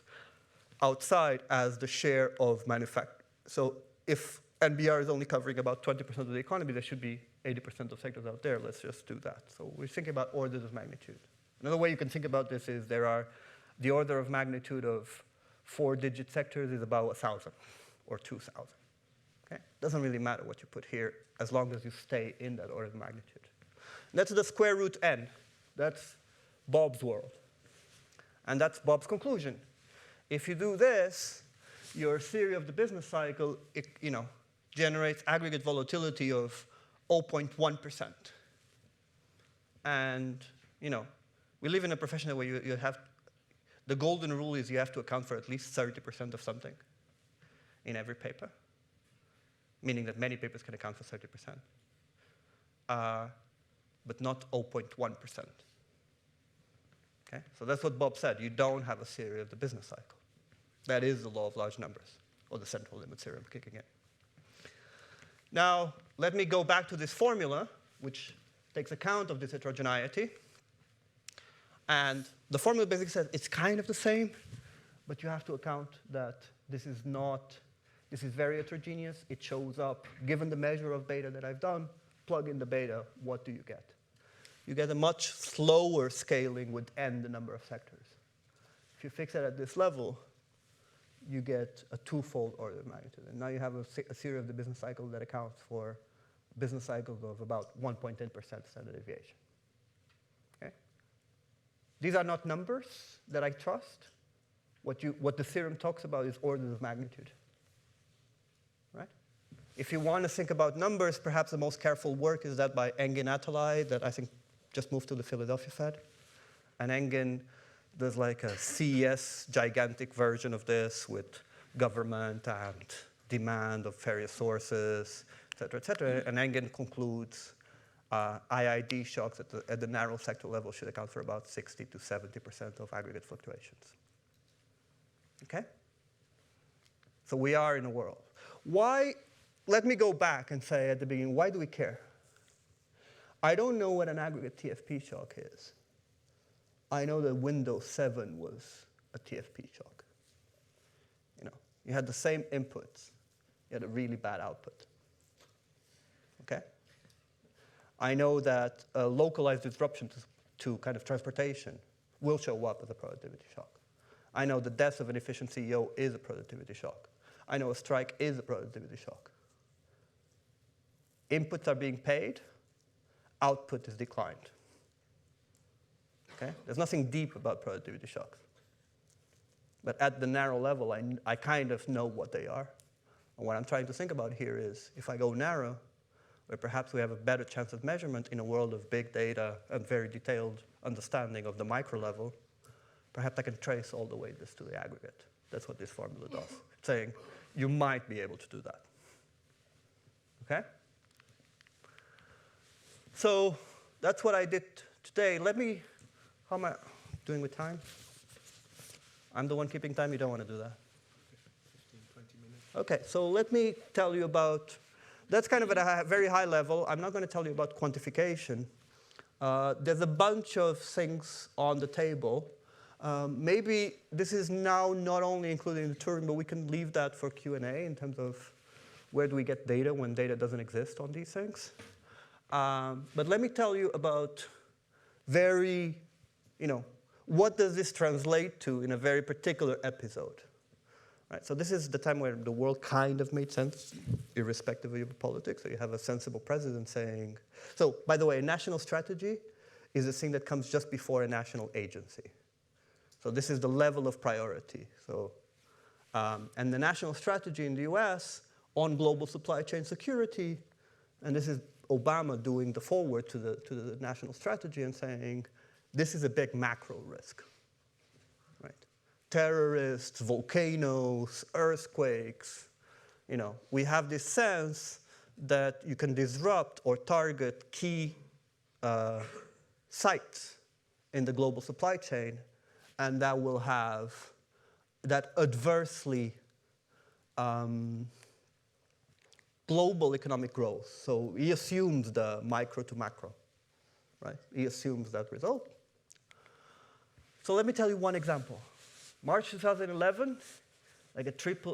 outside as the share of manufacturing. So if and BR is only covering about 20% of the economy. There should be 80% of sectors out there. Let's just do that. So we're thinking about orders of magnitude. Another way you can think about this is there are the order of magnitude of 4-digit sectors is about 1,000 or 2,000. Okay? Doesn't really matter what you put here as long as you stay in that order of magnitude. And that's the square root n. That's Bob's world. And that's Bob's conclusion. If you do this, your theory of the business cycle, generates aggregate volatility of 0.1%. And, we live in a profession where you have, the golden rule is you have to account for at least 30% of something in every paper, meaning that many papers can account for 30%, but not 0.1%. Okay? So that's what Bob said. You don't have a theory of the business cycle. That is the law of large numbers, or the central limit theorem kicking in. Now, let me go back to this formula, which takes account of this heterogeneity. And the formula basically says it's kind of the same, but you have to account that this is very heterogeneous. It shows up, given the measure of beta that I've done, plug in the beta, what do you get? You get a much slower scaling with n, the number of sectors. If you fix it at this level, you get a twofold order of magnitude. And now you have a theory of the business cycle that accounts for business cycles of about 1.10% standard deviation. Okay? These are not numbers that I trust. What the theorem talks about is orders of magnitude. Right? If you want to think about numbers, perhaps the most careful work is that by Engin Atalay, that I think just moved to the Philadelphia Fed. And Engin does like a CES gigantic version of this with government and demand of various sources, et cetera, et cetera. And Engin concludes IID shocks at the narrow sector level should account for about 60 to 70% of aggregate fluctuations. Okay? So we are in a world. Why? Let me go back and say at the beginning, why do we care? I don't know what an aggregate TFP shock is. I know that Windows 7 was a TFP shock. You had the same inputs. You had a really bad output. Okay? I know that a localized disruption to kind of transportation will show up as a productivity shock. I know the death of an efficient CEO is a productivity shock. I know a strike is a productivity shock. Inputs are being paid. Output is declined. Okay? There's nothing deep about productivity shocks. But at the narrow level, I kind of know what they are. And what I'm trying to think about here is, if I go narrow, where perhaps we have a better chance of measurement in a world of big data and very detailed understanding of the micro level, perhaps I can trace all the way this to the aggregate. That's what this formula does. It's saying you might be able to do that. Okay? So that's what I did today. How am I doing with time? I'm the one keeping time. You don't want to do that? 15, 20 minutes. OK, so let me tell you about, that's kind of at a very high level. I'm not going to tell you about quantification. There's a bunch of things on the table. Maybe this is now not only included in the Turing, but we can leave that for Q&A in terms of where do we get data when data doesn't exist on these things. But let me tell you about what does this translate to in a very particular episode. Right, so this is the time where the world kind of made sense, irrespective of your politics. So you have a sensible president saying, so by the way, a national strategy is a thing that comes just before a national agency. So this is the level of priority. So, and the national strategy in the US on global supply chain security, and this is Obama doing the forward to the national strategy and saying, this is a big macro risk. Right? Terrorists, volcanoes, earthquakes. We have this sense that you can disrupt or target key sites in the global supply chain, and that will have that adversely global economic growth. So he assumes the micro to macro, right? He assumes that result. So let me tell you one example. March 2011, like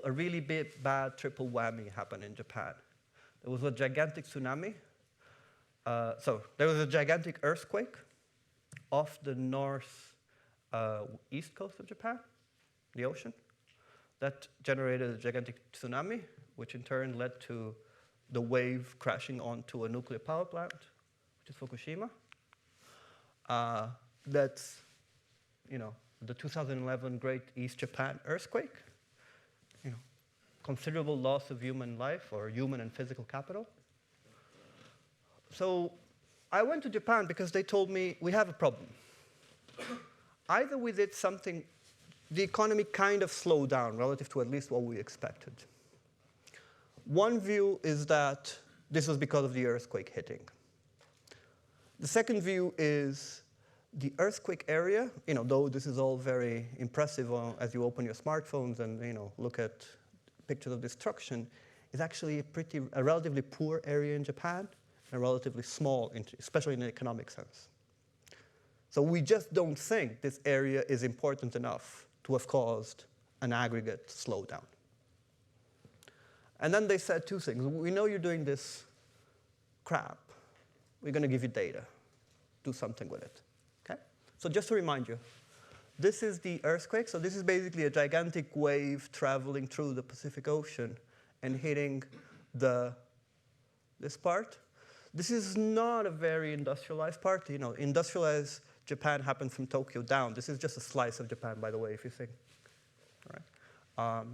a really bad triple whammy happened in Japan. There was a gigantic tsunami. So there was a gigantic earthquake off the east coast of Japan, the ocean. That generated a gigantic tsunami, which in turn led to the wave crashing onto a nuclear power plant, which is Fukushima. That's, the 2011 Great East Japan earthquake. Considerable loss of human life or human and physical capital. So I went to Japan because they told me, we have a problem. Either we did something, the economy kind of slowed down relative to at least what we expected. One view is that this was because of the earthquake hitting. The second view is the earthquake area, though this is all very impressive as you open your smartphones and look at pictures of destruction, is actually a relatively poor area in Japan and relatively small, especially in an economic sense. So we just don't think this area is important enough to have caused an aggregate slowdown. And then they said two things. We know you're doing this crap. We're going to give you data. Do something with it. Okay? So just to remind you, this is the earthquake. So this is basically a gigantic wave traveling through the Pacific Ocean and hitting this part. This is not a very industrialized part. Industrialized Japan happened from Tokyo down. This is just a slice of Japan, by the way, if you think. All right.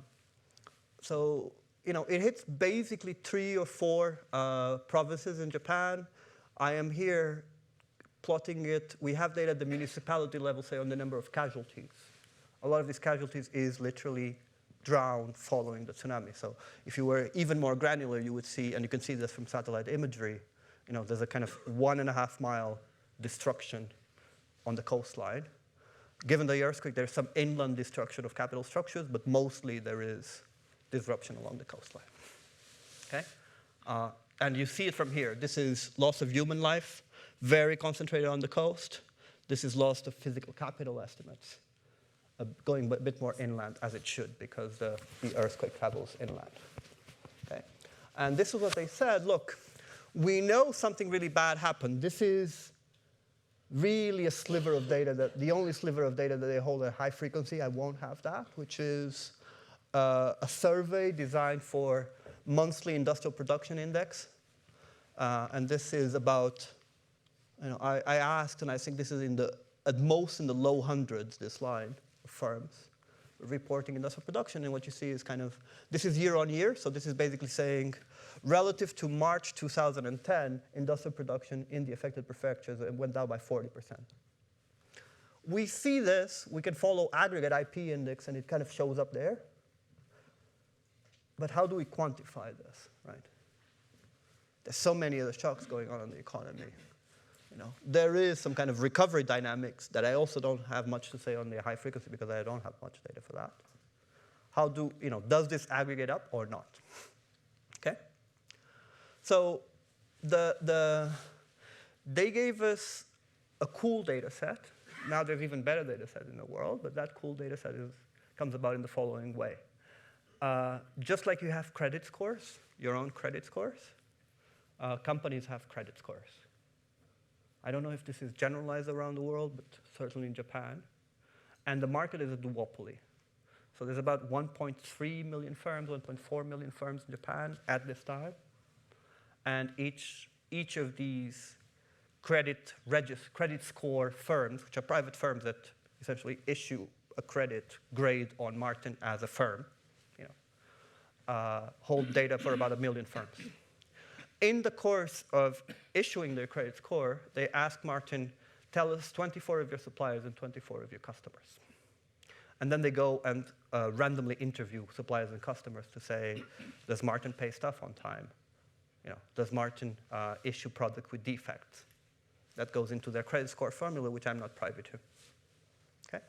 So it hits basically 3 or 4 provinces in Japan. I am here plotting it. We have data at the municipality level, say, on the number of casualties. A lot of these casualties is literally drowned following the tsunami. So if you were even more granular, you would see, and you can see this from satellite imagery, there's a kind of 1.5 mile destruction on the coastline. Given the earthquake, there's some inland destruction of capital structures, but mostly there is disruption along the coastline. Okay? And you see it from here. This is loss of human life, very concentrated on the coast. This is loss of physical capital estimates, going a bit more inland, as it should, because the earthquake travels inland. Okay? And this is what they said, look, we know something really bad happened. This is really a sliver of data, the only sliver of data that they hold at high frequency. I won't have that, which is a survey designed for monthly industrial production index. And this is about, I asked, and I think this is at most in the low hundreds, this line of firms reporting industrial production. And what you see is this is year on year. So this is basically saying, relative to March 2010, industrial production in the affected prefectures went down by 40%. We see this. We can follow aggregate IP index, and it kind of shows up there. But how do we quantify this, right? There's so many other shocks going on in the economy. There is some kind of recovery dynamics that I also don't have much to say on the high frequency because I don't have much data for that. How does this aggregate up or not? Okay? So they gave us a cool data set. Now there's even better data set in the world, but that cool data set comes about in the following way. Just like you have credit scores, your own credit scores, companies have credit scores. I don't know if this is generalized around the world, but certainly in Japan. And the market is a duopoly. So there's about 1.3 million firms, 1.4 million firms in Japan at this time. And each of these credit score firms, which are private firms that essentially issue a credit grade on Martin as a firm, hold data for about 1 million firms. In the course of issuing their credit score, they ask Martin, tell us 24 of your suppliers and 24 of your customers. And then they go and randomly interview suppliers and customers to say, does Martin pay stuff on time? Does Martin issue product with defects? That goes into their credit score formula, which I'm not privy to. Okay?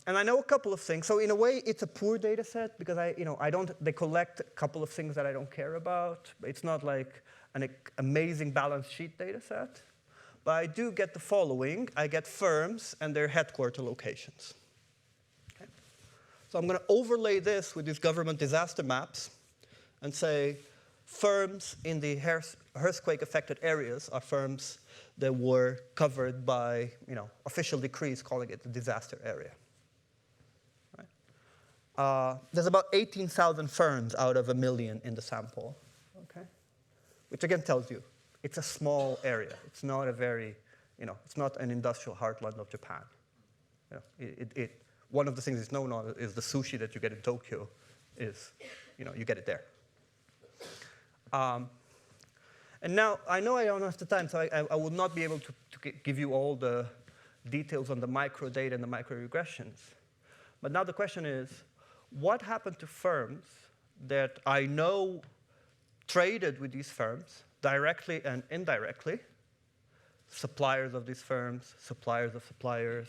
And I know a couple of things. So in a way, it's a poor data set because they collect a couple of things that I don't care about. It's not like an amazing balance sheet data set. But I do get the following. I get firms and their headquarter locations. Okay? So I'm going to overlay this with these government disaster maps and say firms in the earthquake-affected areas are firms that were covered by official decrees calling it the disaster area. Right? There's about 18,000 firms out of 1 million in the sample, okay? Which again tells you it's a small area. It's not a very, it's not an industrial heartland of Japan. One of the things it's known on is the sushi that you get in Tokyo is, you get it there. And now, I know I don't have the time, so I will not be able to give you all the details on the micro data and the micro regressions. But now the question is, what happened to firms that I know traded with these firms directly and indirectly, suppliers of these firms, suppliers of suppliers,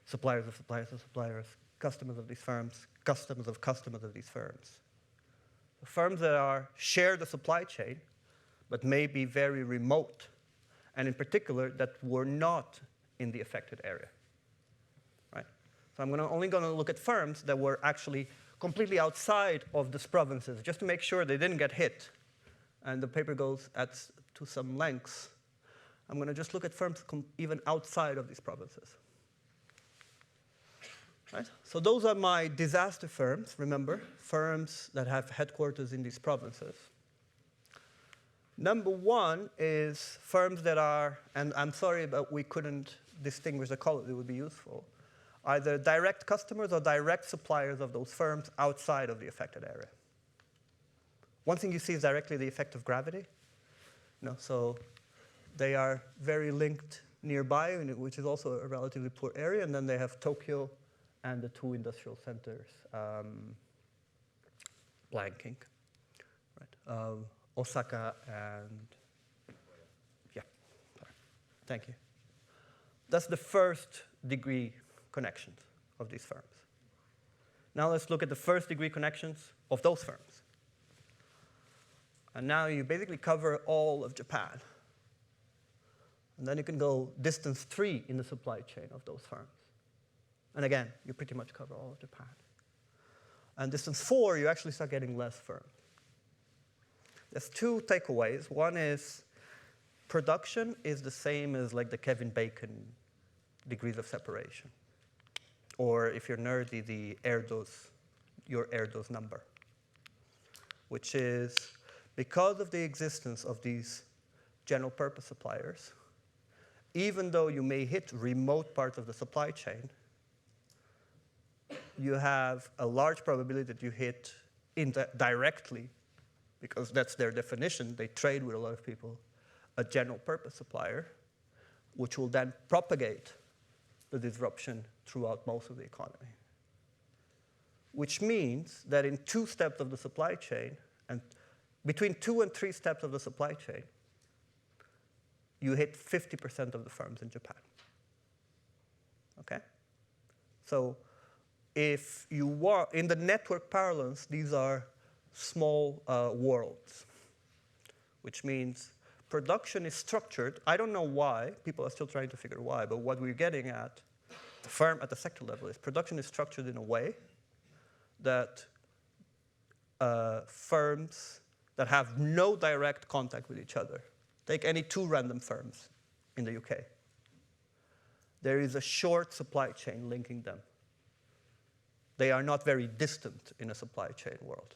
suppliers of suppliers of suppliers, customers of these firms, customers of these firms. The firms that share the supply chain, but may be very remote, and in particular, that were not in the affected area. Right? So I'm only going to look at firms that were actually completely outside of these provinces, just to make sure they didn't get hit. And the paper goes to some lengths. I'm going to just look at firms even outside of these provinces. Right? So those are my disaster firms, remember, firms that have headquarters in these provinces. Number one is firms that are, and I'm sorry, but we couldn't distinguish the color, it would be useful, either direct customers or direct suppliers of those firms outside of the affected area. One thing you see is directly the effect of gravity. So they are very linked nearby, which is also a relatively poor area, and then they have Tokyo and the two industrial centers blanking. Right? Osaka and, yeah, sorry. Thank you. That's the first degree connections of these firms. Now let's look at the first degree connections of those firms. And now you basically cover all of Japan. And then you can go distance 3 in the supply chain of those firms. And again, you pretty much cover all of Japan. And distance 4, you actually start getting less firms. There's 2 takeaways. One is production is the same as like the Kevin Bacon degrees of separation. Or if you're nerdy, your Erdos number. Which is because of the existence of these general purpose suppliers, even though you may hit remote parts of the supply chain, you have a large probability that you hit directly, because that's their definition, they trade with a lot of people, a general purpose supplier, which will then propagate the disruption throughout most of the economy. Which means that in 2 steps of the supply chain, and between 2 and 3 steps of the supply chain, you hit 50% of the firms in Japan. Okay? So if you were, in the network parlance, these are small worlds, which means production is structured. I don't know why. People are still trying to figure why. But what we're getting at the firm at the sector level is production is structured in a way that firms that have no direct contact with each other, take any 2 random firms in the UK, there is a short supply chain linking them. They are not very distant in a supply chain world.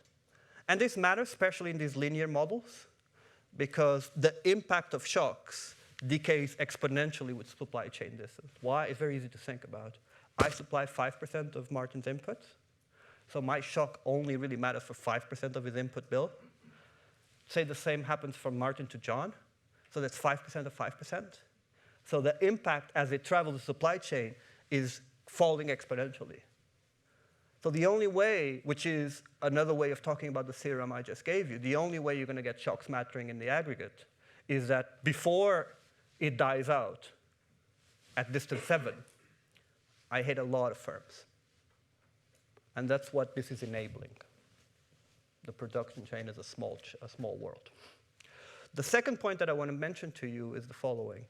And this matters, especially in these linear models, because the impact of shocks decays exponentially with supply chain distance. Why? It's very easy to think about. I supply 5% of Martin's inputs, so my shock only really matters for 5% of his input bill. Say the same happens from Martin to John, so that's 5% of 5%. So the impact as it travels the supply chain is falling exponentially. So the only way, which is another way of talking about the theorem I just gave you, the only way you're going to get shock smattering in the aggregate is that before it dies out at distance 7, I hit a lot of firms. And that's what this is enabling. The production chain is a small world. The second point that I want to mention to you is the following.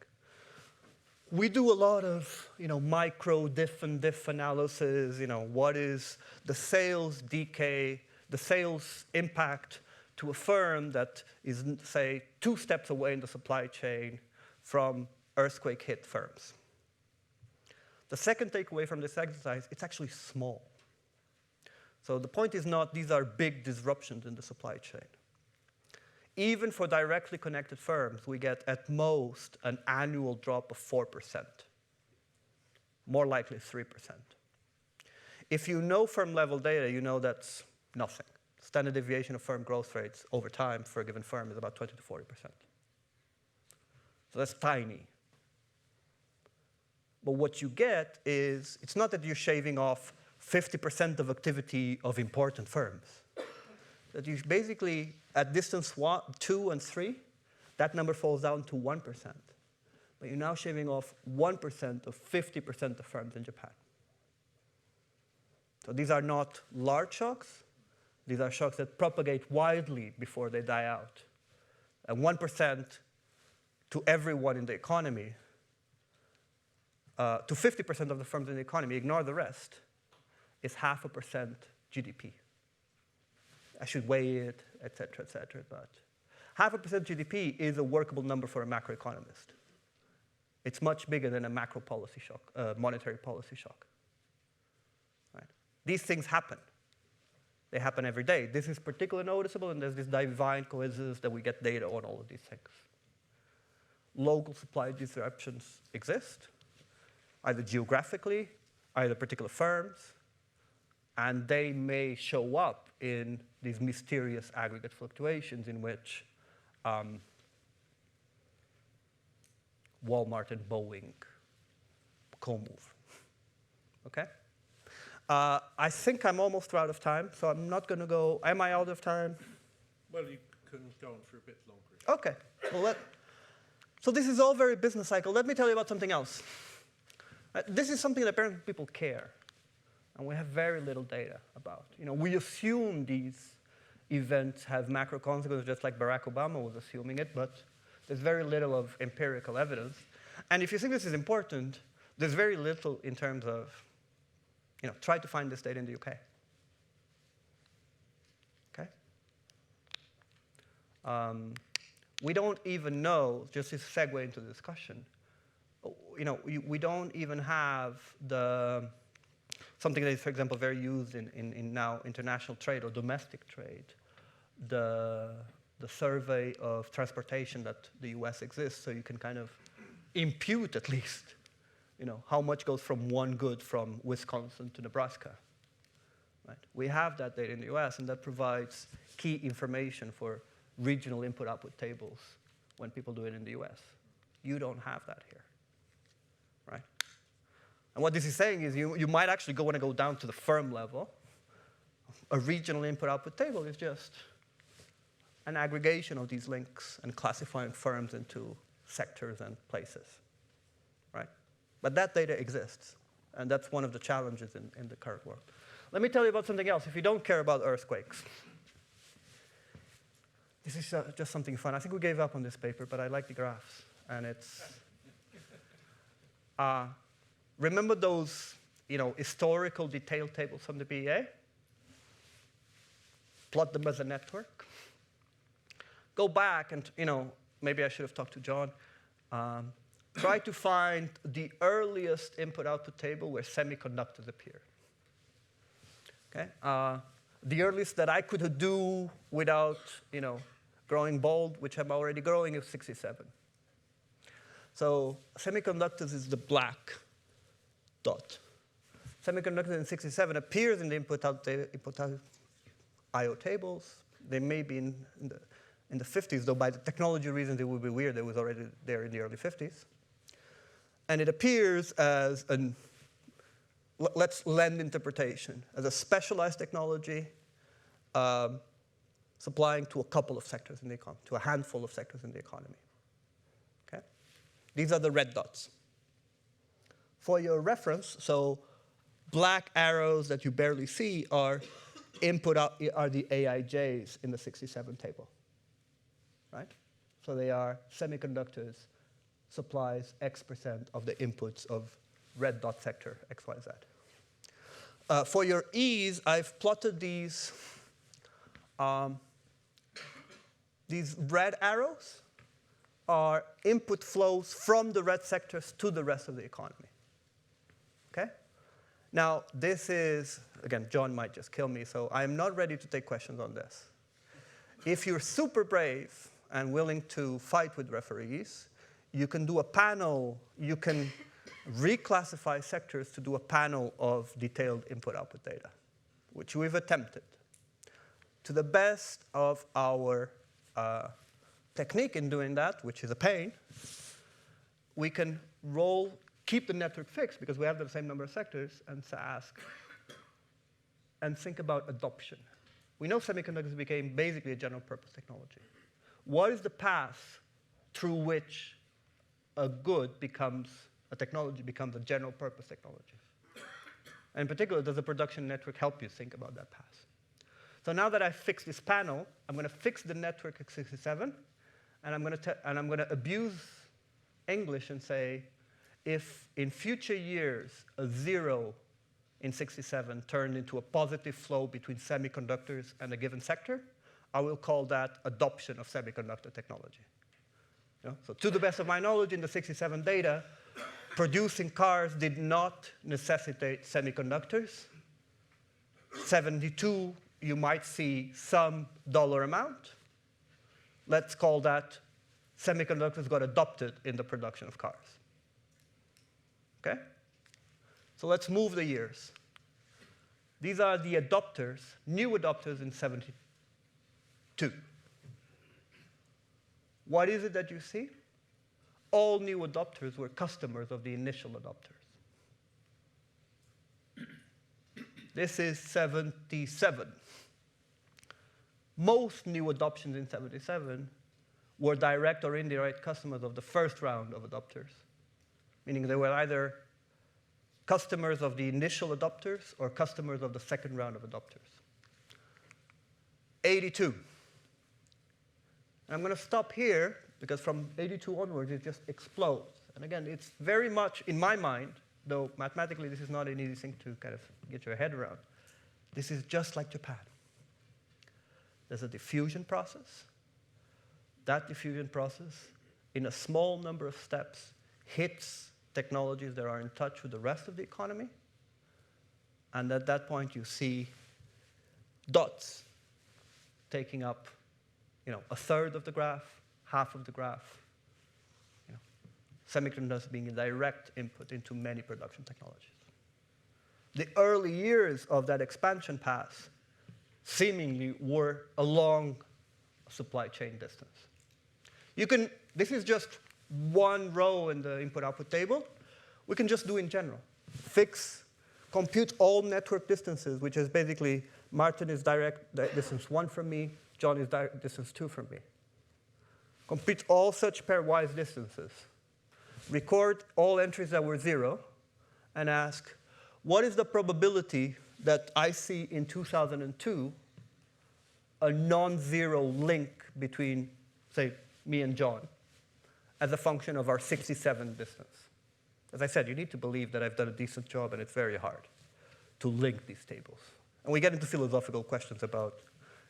we do a lot of, micro diff and diff analysis. What is the sales decay, the sales impact to a firm that is, say, 2 steps away in the supply chain from earthquake-hit firms. The second takeaway from this exercise, it's actually small. So the point is not these are big disruptions in the supply chain. Even for directly connected firms, we get at most an annual drop of 4%, more likely 3%. If you know firm-level data, you know that's nothing. Standard deviation of firm growth rates over time for a given firm is about 20 to 40%. So that's tiny. But what you get is, it's not that you're shaving off 50% of activity of important firms. That you basically, at distance 2 and 3, that number falls down to 1%. But you're now shaving off 1% of 50% of firms in Japan. So these are not large shocks. These are shocks that propagate widely before they die out. And 1% to everyone in the economy, to 50% of the firms in the economy, ignore the rest, is 0.5% GDP. I should weigh it, et cetera, but 0.5% GDP is a workable number for a macroeconomist. It's much bigger than a macro policy shock, monetary policy shock. Right? These things happen. They happen every day. This is particularly noticeable, and there's this divine coincidence that we get data on all of these things. Local supply disruptions exist, either geographically, either particular firms, and they may show up in these mysterious aggregate fluctuations in which Walmart and Boeing co-move. Okay? I think I'm almost out of time, so I'm not going to go. Am I out of time? Well, you can go on for a bit longer. Okay. Well, so this is all very business cycle. Let me tell you about something else. This is something that apparently people care, and we have very little data about. We assume these events have macro consequences, just like Barack Obama was assuming it, but there's very little of empirical evidence. And if you think this is important, there's very little in terms of, try to find this data in the UK. Okay? We don't even know, just to segue into the discussion, we don't even have something that is, for example, very used in now international trade or domestic trade, the survey of transportation that the US exists, so you can kind of impute at least, how much goes from one good from Wisconsin to Nebraska. Right? We have that data in the US, and that provides key information for regional input-output tables when people do it in the US. You don't have that here. Right? And what this is saying is you might actually want to go down to the firm level. A regional input-output table is just an aggregation of these links and classifying firms into sectors and places. Right? But that data exists, and that's one of the challenges in the current world. Let me tell you about something else. If you don't care about earthquakes, this is just something fun. I think we gave up on this paper, but I like the graphs, and it's remember those, historical detailed tables from the BEA? Plot them as a network. Go back and, maybe I should have talked to John. Try to find the earliest input-output table where semiconductors appear. Okay? The earliest that I could do without, growing bold, which I'm already growing, is 67. So semiconductors is the black dot. Semiconductors in 67 appears in the input-out I/O tables. They may be in the 50s, though by the technology reasons it would be weird. It was already there in the early 50s. And it appears as let's lend interpretation, as a specialized technology supplying to a couple of sectors in the economy, to a handful of sectors in the economy. Okay? These are the red dots. For your reference, so black arrows that you barely see are the AIJs in the 67 table. Right? So they are semiconductors supplies X% of the inputs of red dot sector XYZ. For your ease, I've plotted these red arrows are input flows from the red sectors to the rest of the economy. Okay? Now, this is, again, John might just kill me, so I'm not ready to take questions on this. If you're super brave and willing to fight with referees, you can do a panel, you can reclassify sectors to do a panel of detailed input-output data, which we've attempted. To the best of our technique in doing that, which is a pain, we can keep the network fixed because we have the same number of sectors, and ask and think about adoption. We know semiconductors became basically a general purpose technology. What is the path through which a technology becomes a general purpose technology? And in particular, does the production network help you think about that path? So now that I've fixed this panel, I'm going to fix the network at 67, and I'm going to abuse English and say, if in future years a 0 in 67 turned into a positive flow between semiconductors and a given sector, I will call that adoption of semiconductor technology. So to the best of my knowledge, in the 67 data, producing cars did not necessitate semiconductors. 72, you might see some dollar amount. Let's call that semiconductors got adopted in the production of cars. Okay? So let's move the years. These are the adopters, new adopters in 72. What is it that you see? All new adopters were customers of the initial adopters. This is 77. Most new adoptions in 77 were direct or indirect customers of the first round of adopters, meaning they were either customers of the initial adopters or customers of the second round of adopters. 82. I'm going to stop here because from 82 onwards it just explodes. And again, it's very much, in my mind, though mathematically this is not an easy thing to kind of get your head around, this is just like Japan. There's a diffusion process. That diffusion process, in a small number of steps, hits technologies that are in touch with the rest of the economy. And at that point, you see dots taking up a third of the graph, half of the graph. Semiconductors being a direct input into many production technologies. The early years of that expansion path seemingly were along a supply chain distance. This is just one row in the input-output table. We can just do in general. Compute all network distances, which is basically Martin is direct distance 1 from me, John is direct distance 2 from me. Compute all such pairwise distances. Record all entries that were 0, and ask, what is the probability that I see in 2002 a non-zero link between, say, me and John as a function of our 67 distance? As I said, you need to believe that I've done a decent job, and it's very hard to link these tables. And we get into philosophical questions about,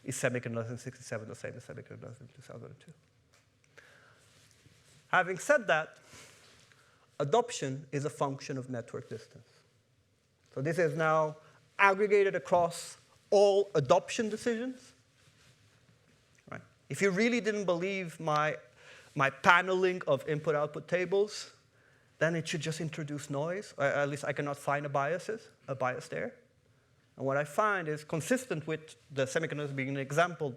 is semiconductors in 67 the same as semiconductors in 2002? Having said that, adoption is a function of network distance. So this is now aggregated across all adoption decisions. Right? If you really didn't believe my paneling of input-output tables, then it should just introduce noise. Or at least I cannot find a bias there. And what I find is consistent with the semiconductors being an example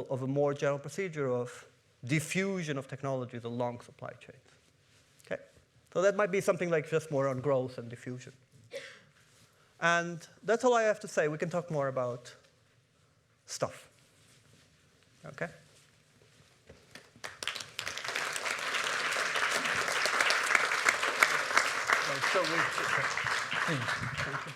of a more general procedure of diffusion of technologies along supply chains. Okay? So that might be something like just more on growth and diffusion. And that's all I have to say. We can talk more about stuff. Okay? Thank you.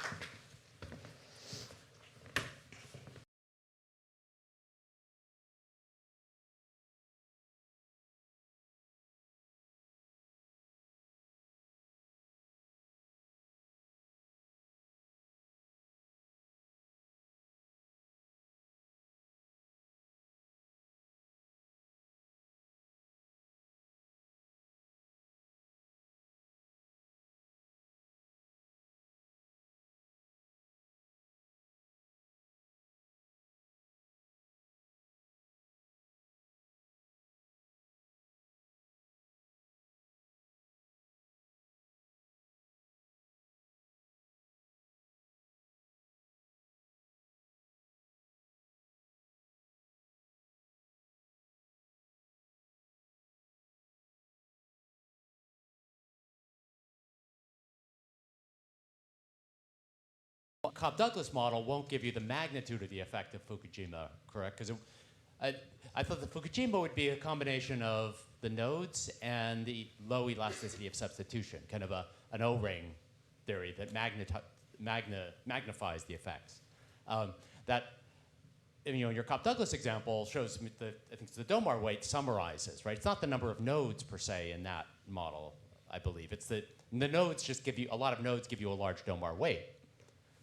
Cobb-Douglas model won't give you the magnitude of the effect of Fukushima, correct? Because I thought the Fukushima would be a combination of the nodes and the low elasticity of substitution, kind of an O-ring theory that magnifies the effects. That, your Cobb-Douglas example shows I think it's the Domar weight summarizes, right? It's not the number of nodes per se in that model, I believe. It's that the nodes just give you, a lot of nodes give you a large Domar weight.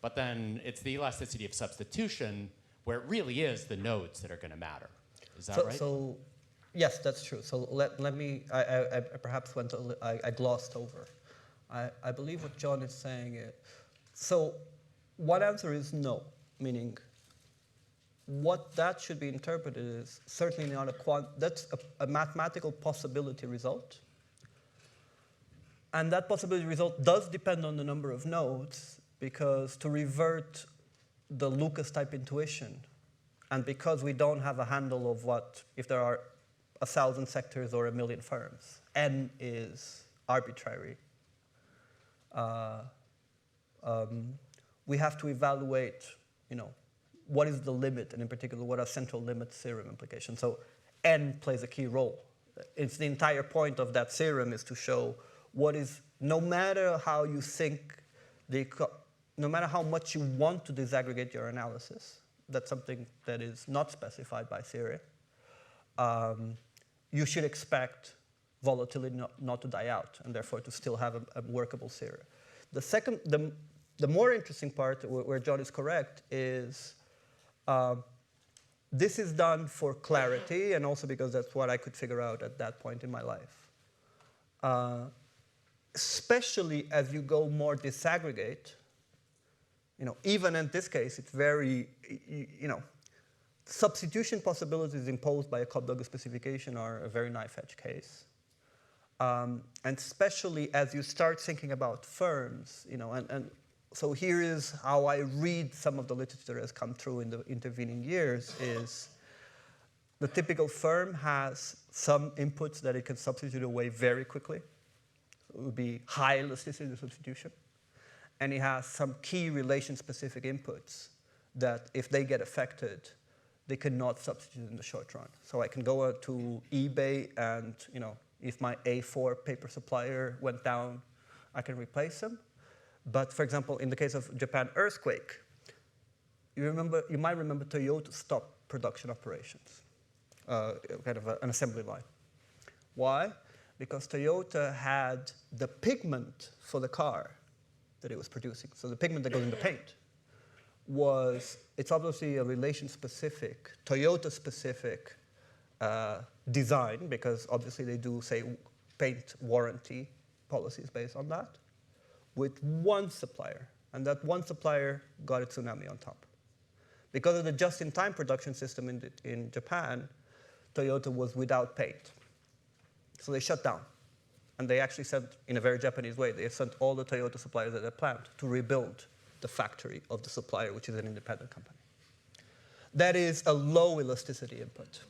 But then it's the elasticity of substitution where it really is the nodes that are going to matter. Is that right? So, yes, that's true. So let me, I perhaps I glossed over. I believe what John is saying is, so one answer is no, meaning what that should be interpreted is certainly not that's a mathematical possibility result. And that possibility result does depend on the number of nodes, because to revert the Lucas type intuition, and because we don't have a handle of what, if there are 1,000 sectors or 1 million firms, n is arbitrary. We have to evaluate, what is the limit, and in particular, what are central limit theorem implications. So n plays a key role. It's the entire point of that theorem is to show what is, no matter how you think, no matter how much you want to disaggregate your analysis, that's something that is not specified by theory, you should expect volatility not to die out, and therefore to still have a workable theory. The more interesting part, where John is correct, is this is done for clarity, and also because that's what I could figure out at that point in my life. Especially as you go more disaggregate, even in this case, it's very, substitution possibilities imposed by a Cobb-Douglas specification are a very knife-edge case. And especially as you start thinking about firms, and so here is how I read some of the literature that has come through in the intervening years is the typical firm has some inputs that it can substitute away very quickly. It would be high elasticity substitution. And it has some key relation-specific inputs that if they get affected, they cannot substitute in the short run. So I can go to eBay and, if my A4 paper supplier went down, I can replace them. But for example, in the case of Japan earthquake, you might remember Toyota stopped production operations, kind of an assembly line. Why? Because Toyota had the pigment for the car that it was producing. So the pigment that goes in the paint it's obviously a relation-specific, Toyota-specific design, because obviously they do, say, paint warranty policies based on that, with one supplier. And that one supplier got a tsunami on top. Because of the just-in-time production system in Japan, Toyota was without paint. So they shut down. And they actually sent, in a very Japanese way, they sent all the Toyota suppliers at their plant to rebuild the factory of the supplier, which is an independent company. That is a low elasticity input,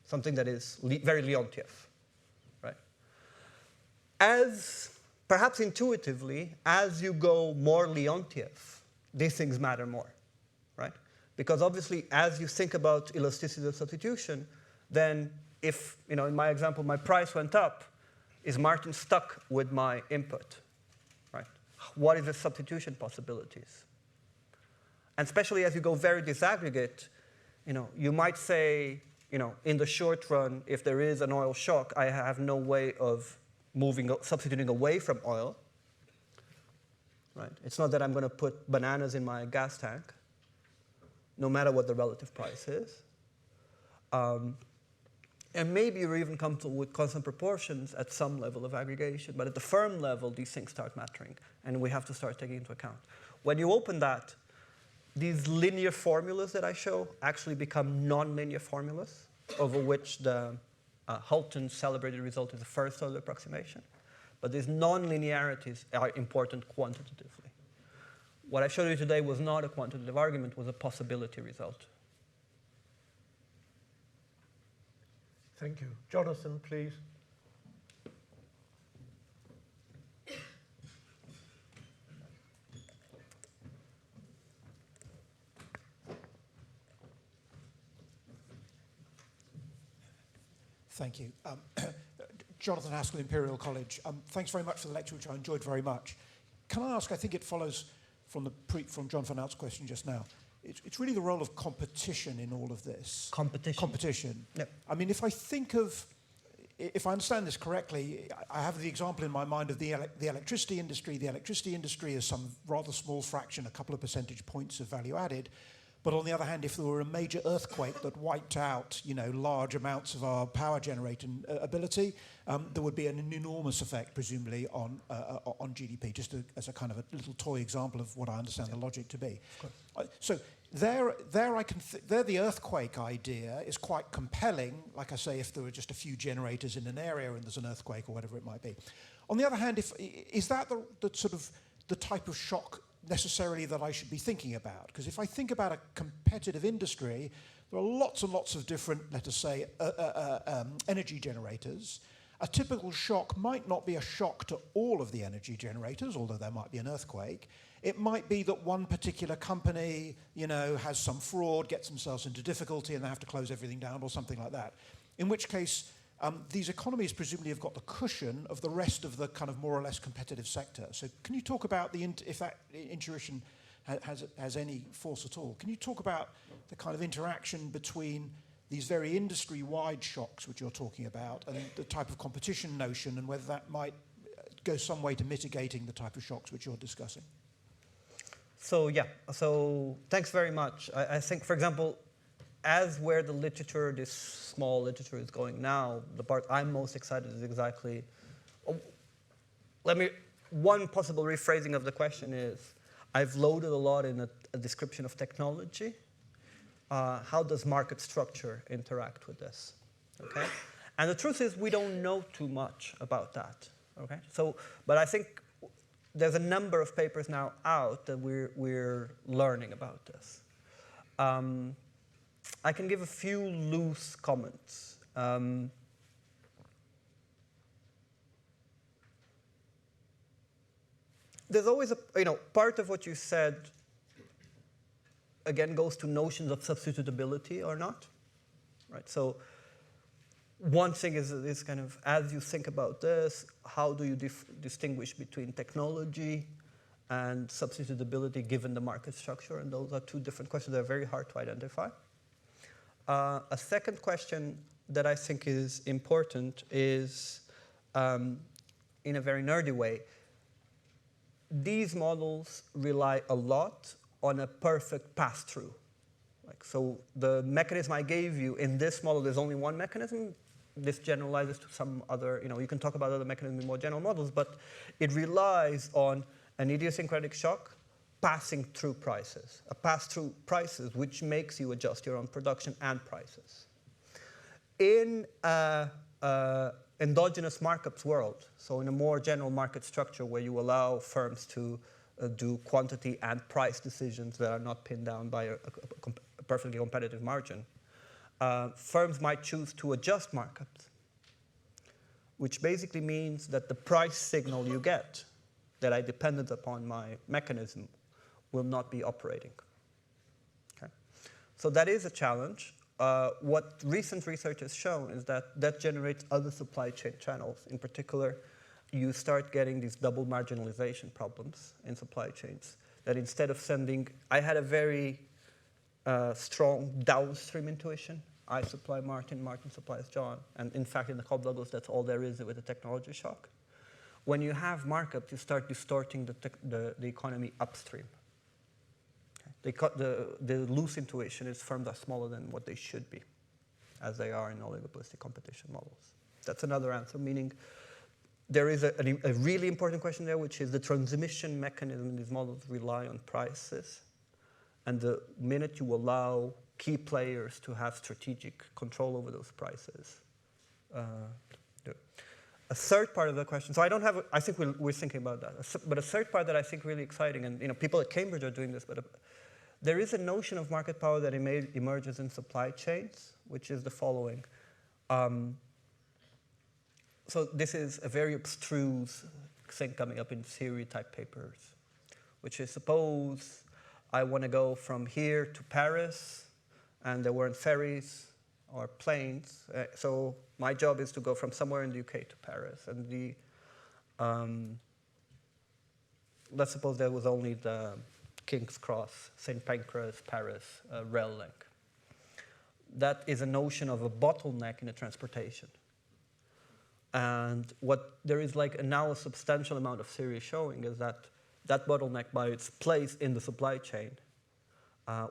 something that is very Leontief, right? Perhaps intuitively, as you go more Leontief, these things matter more, right? Because obviously, as you think about elasticity of substitution, then if, in my example, my price went up, is Martin stuck with my input, right? What is the substitution possibilities? And especially as you go very disaggregate, you might say, in the short run, if there is an oil shock, I have no way of substituting away from oil, right? It's not that I'm going to put bananas in my gas tank, no matter what the relative price is. And maybe you're even comfortable with constant proportions at some level of aggregation, but at the firm level, these things start mattering, and we have to start taking into account. When you open that, these linear formulas that I show actually become non-linear formulas, over which the Hulton's celebrated result is the first order approximation. But these non-linearities are important quantitatively. What I showed you today was not a quantitative argument, it was a possibility result. Thank you. Jonathan, please. Thank you. Jonathan Haskell, Imperial College. Thanks very much for the lecture, which I enjoyed very much. Can I ask, I think it follows from John Van Out's question just now. It's really the role of competition in all of this. Competition. Yep. I mean, if I understand this correctly, I have the example in my mind of the electricity industry. The electricity industry is some rather small fraction, a couple of percentage points of value added. But on the other hand, if there were a major earthquake that wiped out, large amounts of our power generating ability, there would be an enormous effect, presumably, on GDP. Just as a kind of a little toy example of what I understand the logic to be. So there the earthquake idea is quite compelling. Like I say, if there were just a few generators in an area and there's an earthquake or whatever it might be. On the other hand, is that the sort of the type of shock necessarily that I should be thinking about? Because if I think about a competitive industry, there are lots and lots of different, let us say, energy generators. A typical shock might not be a shock to all of the energy generators, although there might be an earthquake. It might be that one particular company, has some fraud, gets themselves into difficulty, and they have to close everything down or something like that. In which case, these economies presumably have got the cushion of the rest of the kind of more or less competitive sector. So can you talk about if that intuition has any force at all? Can you talk about the kind of interaction between these very industry-wide shocks which you're talking about and the type of competition notion, and whether that might go some way to mitigating the type of shocks which you're discussing? So thanks very much. I think, for example, as where the literature, this small literature is going now, the part I'm most excited is exactly, one possible rephrasing of the question is, I've loaded a lot in a description of technology. How does market structure interact with this? Okay? And the truth is we don't know too much about that. Okay? But I think there's a number of papers now out that we're learning about this. I can give a few loose comments. There's always part of what you said, again, goes to notions of substitutability or not, right? So one thing is kind of, as you think about this, how do you distinguish between technology and substitutability given the market structure? And those are two different questions that are very hard to identify. A second question that I think is important is, in a very nerdy way, these models rely a lot on a perfect pass-through. So the mechanism I gave you in this model, there's only one mechanism. This generalizes to some other, you can talk about other mechanisms in more general models, but it relies on an idiosyncratic shock passing through prices, a pass-through prices, which makes you adjust your own production and prices. In endogenous markups world, so in a more general market structure where you allow firms to do quantity and price decisions that are not pinned down by a perfectly competitive margin, firms might choose to adjust markups, which basically means that the price signal you get that I depended upon my mechanism will not be operating. Okay? So that is a challenge. What recent research has shown is that generates other supply chain channels. In particular, you start getting these double marginalization problems in supply chains, that instead of sending, I had a very strong downstream intuition. I supply Martin, Martin supplies John. And in fact, in the Cobb Douglas, that's all there is with a technology shock. When you have markup, you start distorting the economy upstream. The loose intuition is firms are smaller than what they should be, as they are in oligopolistic competition models. That's another answer, meaning there is a really important question there, which is the transmission mechanism in these models rely on prices. And the minute you allow key players to have strategic control over those prices, a third part of the question, so I think we're thinking about that, but a third part that I think really exciting, and people at Cambridge are doing this, but there is a notion of market power that emerges in supply chains, which is the following. So this is a very abstruse thing coming up in theory-type papers, which is, suppose I want to go from here to Paris, and there weren't ferries or planes. So my job is to go from somewhere in the UK to Paris. And let's suppose there was only the King's Cross, St. Pancras, Paris rail link. That is a notion of a bottleneck in the transportation. And what there is now a substantial amount of theory showing is that that bottleneck, by its place in the supply chain,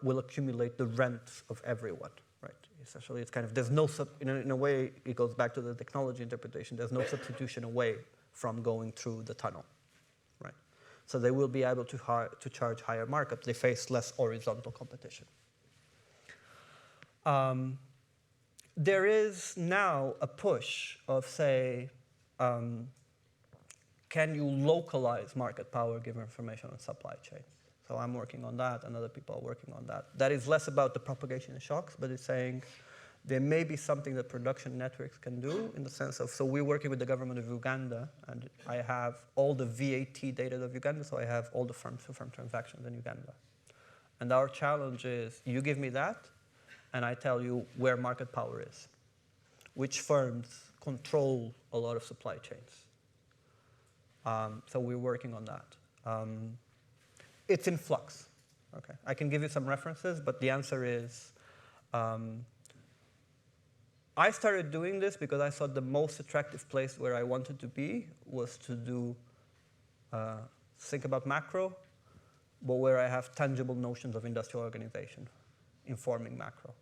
will accumulate the rents of everyone, right? Essentially, it's kind of, there's no, in a way, it goes back to the technology interpretation, there's no substitution away from going through the tunnel, right? So they will be able to charge higher markup. They face less horizontal competition. There is now a push of, say, can you localize market power given information on supply chain? So I'm working on that, and other people are working on that. That is less about the propagation of shocks, but it's saying there may be something that production networks can do in the sense of, so we're working with the government of Uganda, and I have all the VAT data of Uganda, so I have all the firm-to-firm transactions in Uganda. And our challenge is, you give me that, and I tell you where market power is, which firms control a lot of supply chains. So we're working on that. It's in flux. Okay, I can give you some references, but the answer is, I started doing this because I thought the most attractive place where I wanted to be was to do, think about macro, but where I have tangible notions of industrial organization informing macro.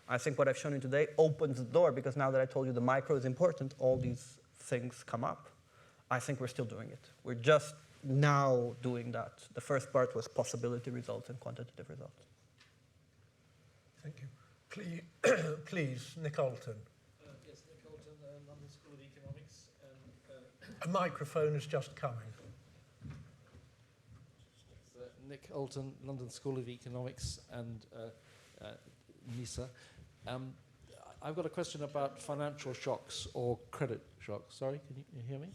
I think what I've shown you today opens the door, because now that I told you the micro is important, all these things come up. I think we're still doing it. We're just now doing that. The first part was possibility results and quantitative results. Thank you. Please, Nick Alton. Yes, Nick Alton, London School of Economics. A microphone is just coming. Nick Alton, London School of Economics and NIESR. I've got a question about financial shocks or credit shocks. Sorry, can you hear me?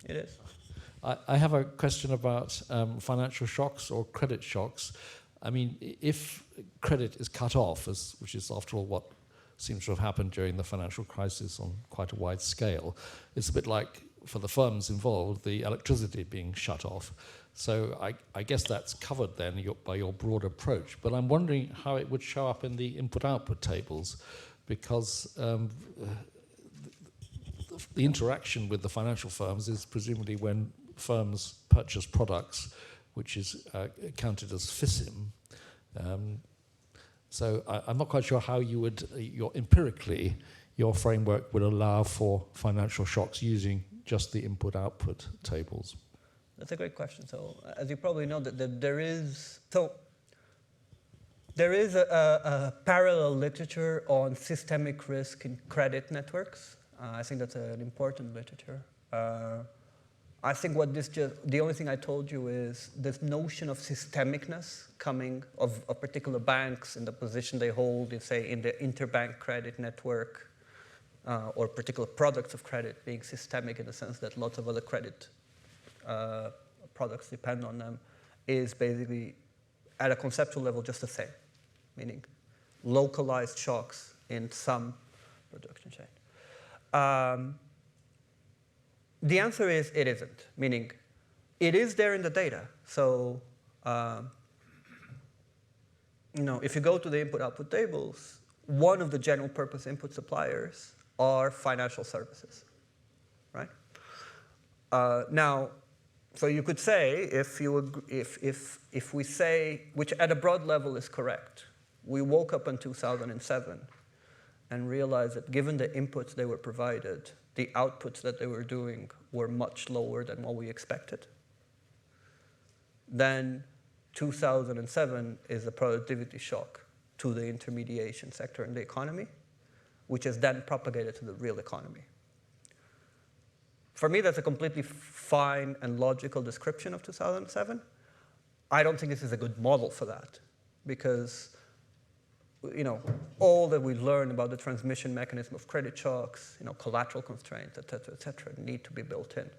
It is. I have a question about financial shocks or credit shocks. I mean, if credit is cut off, which is after all what seems to have happened during the financial crisis on quite a wide scale, it's a bit like, for the firms involved, the electricity being shut off. So I guess that's covered then by your broad approach. But I'm wondering how it would show up in the input-output tables, because the interaction with the financial firms is presumably when firms purchase products, which is counted as FISIM. So I'm not quite sure how you would, empirically, your framework would allow for financial shocks using just the input-output tables. That's a great question. So, as you probably know, there is a parallel literature on systemic risk in credit networks. I think that's an important literature. I think the only thing I told you is this notion of systemicness coming of particular banks and the position they hold, say, in the interbank credit network, or particular products of credit being systemic in the sense that lots of other credit products depend on them, is basically, at a conceptual level, just the same, meaning localized shocks in some production chain. The answer is it isn't, meaning it is there in the data. So, if you go to the input-output tables, one of the general purpose input suppliers are financial services, right? Now, so you could say, if we say, which at a broad level is correct, we woke up in 2007 and realized that given the inputs they were provided, the outputs that they were doing were much lower than what we expected, then 2007 is a productivity shock to the intermediation sector in the economy, which is then propagated to the real economy. For me, that's a completely fine and logical description of 2007. I don't think this is a good model for that, because all that we learn about the transmission mechanism of credit shocks, collateral constraints, et cetera, need to be built in.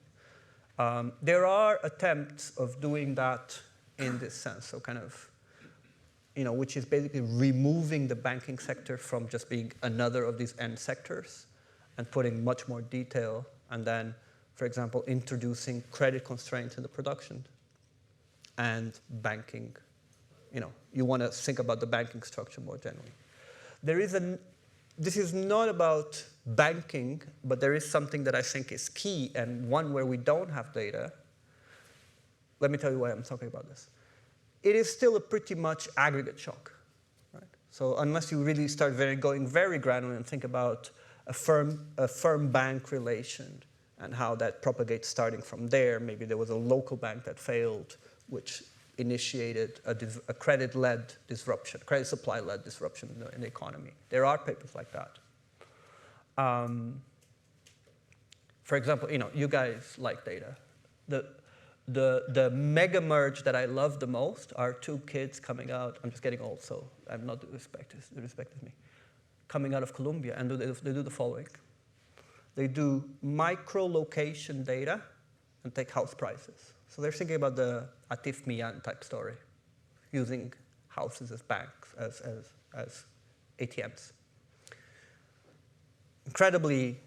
There are attempts of doing that in this sense, so kind of which is basically removing the banking sector from just being another of these end sectors and putting much more detail, and then, for example, introducing credit constraints in the production and banking. You want to think about the banking structure more generally. This is not about banking, but there is something that I think is key, and one where we don't have data. Let me tell you why I'm talking about this. It is still a pretty much aggregate shock, right? So unless you really start going very granular and think about a firm-bank relation and how that propagates starting from there, maybe there was a local bank that failed, which initiated a credit-led disruption, credit supply-led disruption in the economy. There are papers like that. For example, you guys like data. The mega merge that I love the most are two kids coming out. I'm just getting old, so I'm not disrespecting me. Coming out of Columbia, and they do the following. They do micro-location data and take house prices. So they're thinking about the Atif Mian type story, using houses as banks, as ATMs. Incredibly,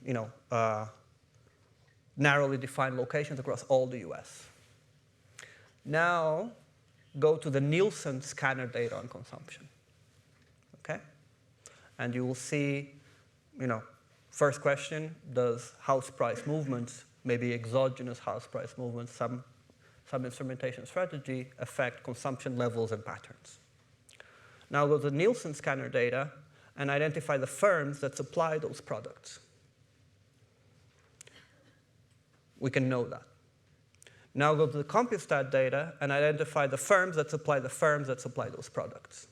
narrowly defined locations across all the US. Now, go to the Nielsen scanner data on consumption, okay? And you will see, first question, does house price movements, maybe exogenous house price movements, some instrumentation strategy affect consumption levels and patterns? Now go to the Nielsen scanner data and identify the firms that supply those products. We can know that. Now go to the CompuStat data and identify the firms that supply those products.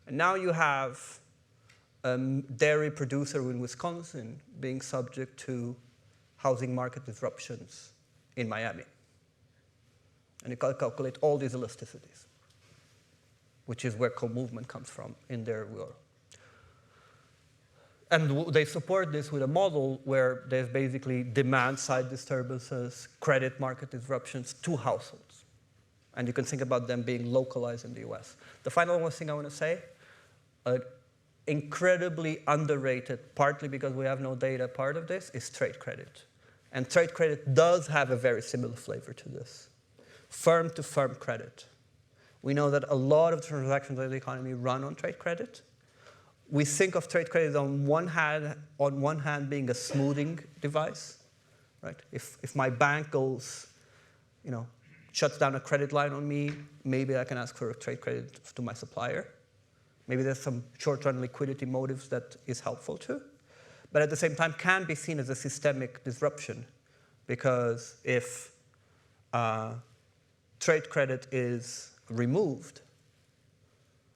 And now you have a dairy producer in Wisconsin being subject to housing market disruptions in Miami. And you calculate all these elasticities, which is where co-movement comes from in their world. And they support this with a model where there's basically demand-side disturbances, credit market disruptions to households. And you can think about them being localized in the US. The final thing I want to say, incredibly underrated, partly because we have no data part of this, is trade credit. And trade credit does have a very similar flavor to this. Firm-to-firm credit. We know that a lot of transactions in the economy run on trade credit. We think of trade credit on one hand being a smoothing device, right? If my bank goes, shuts down a credit line on me, maybe I can ask for a trade credit to my supplier. Maybe there's some short-run liquidity motives that is helpful too. But at the same time can be seen as a systemic disruption, because if trade credit is removed,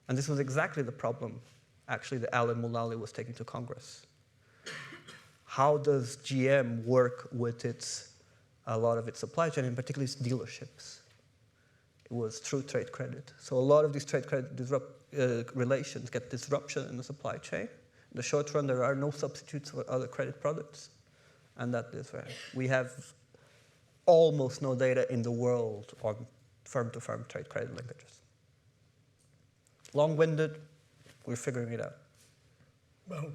and this was exactly the problem actually that Alan Mulally was taking to Congress. How does GM work with a lot of its supply chain, and particularly its dealerships? It was through trade credit. So a lot of these trade credit relations get disruption in the supply chain. In the short run, there are no substitutes for other credit products, and that is where we have almost no data in the world on firm-to-firm trade credit linkages. Long-winded, we're figuring it out. Well,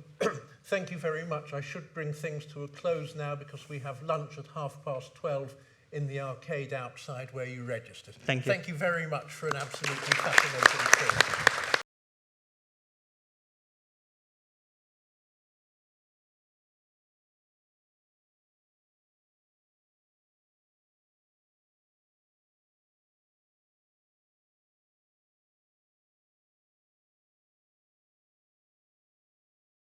thank you very much. I should bring things to a close now because we have lunch at 12:30 in the arcade outside where you registered. Thank you. Thank you very much for an absolutely fascinating talk.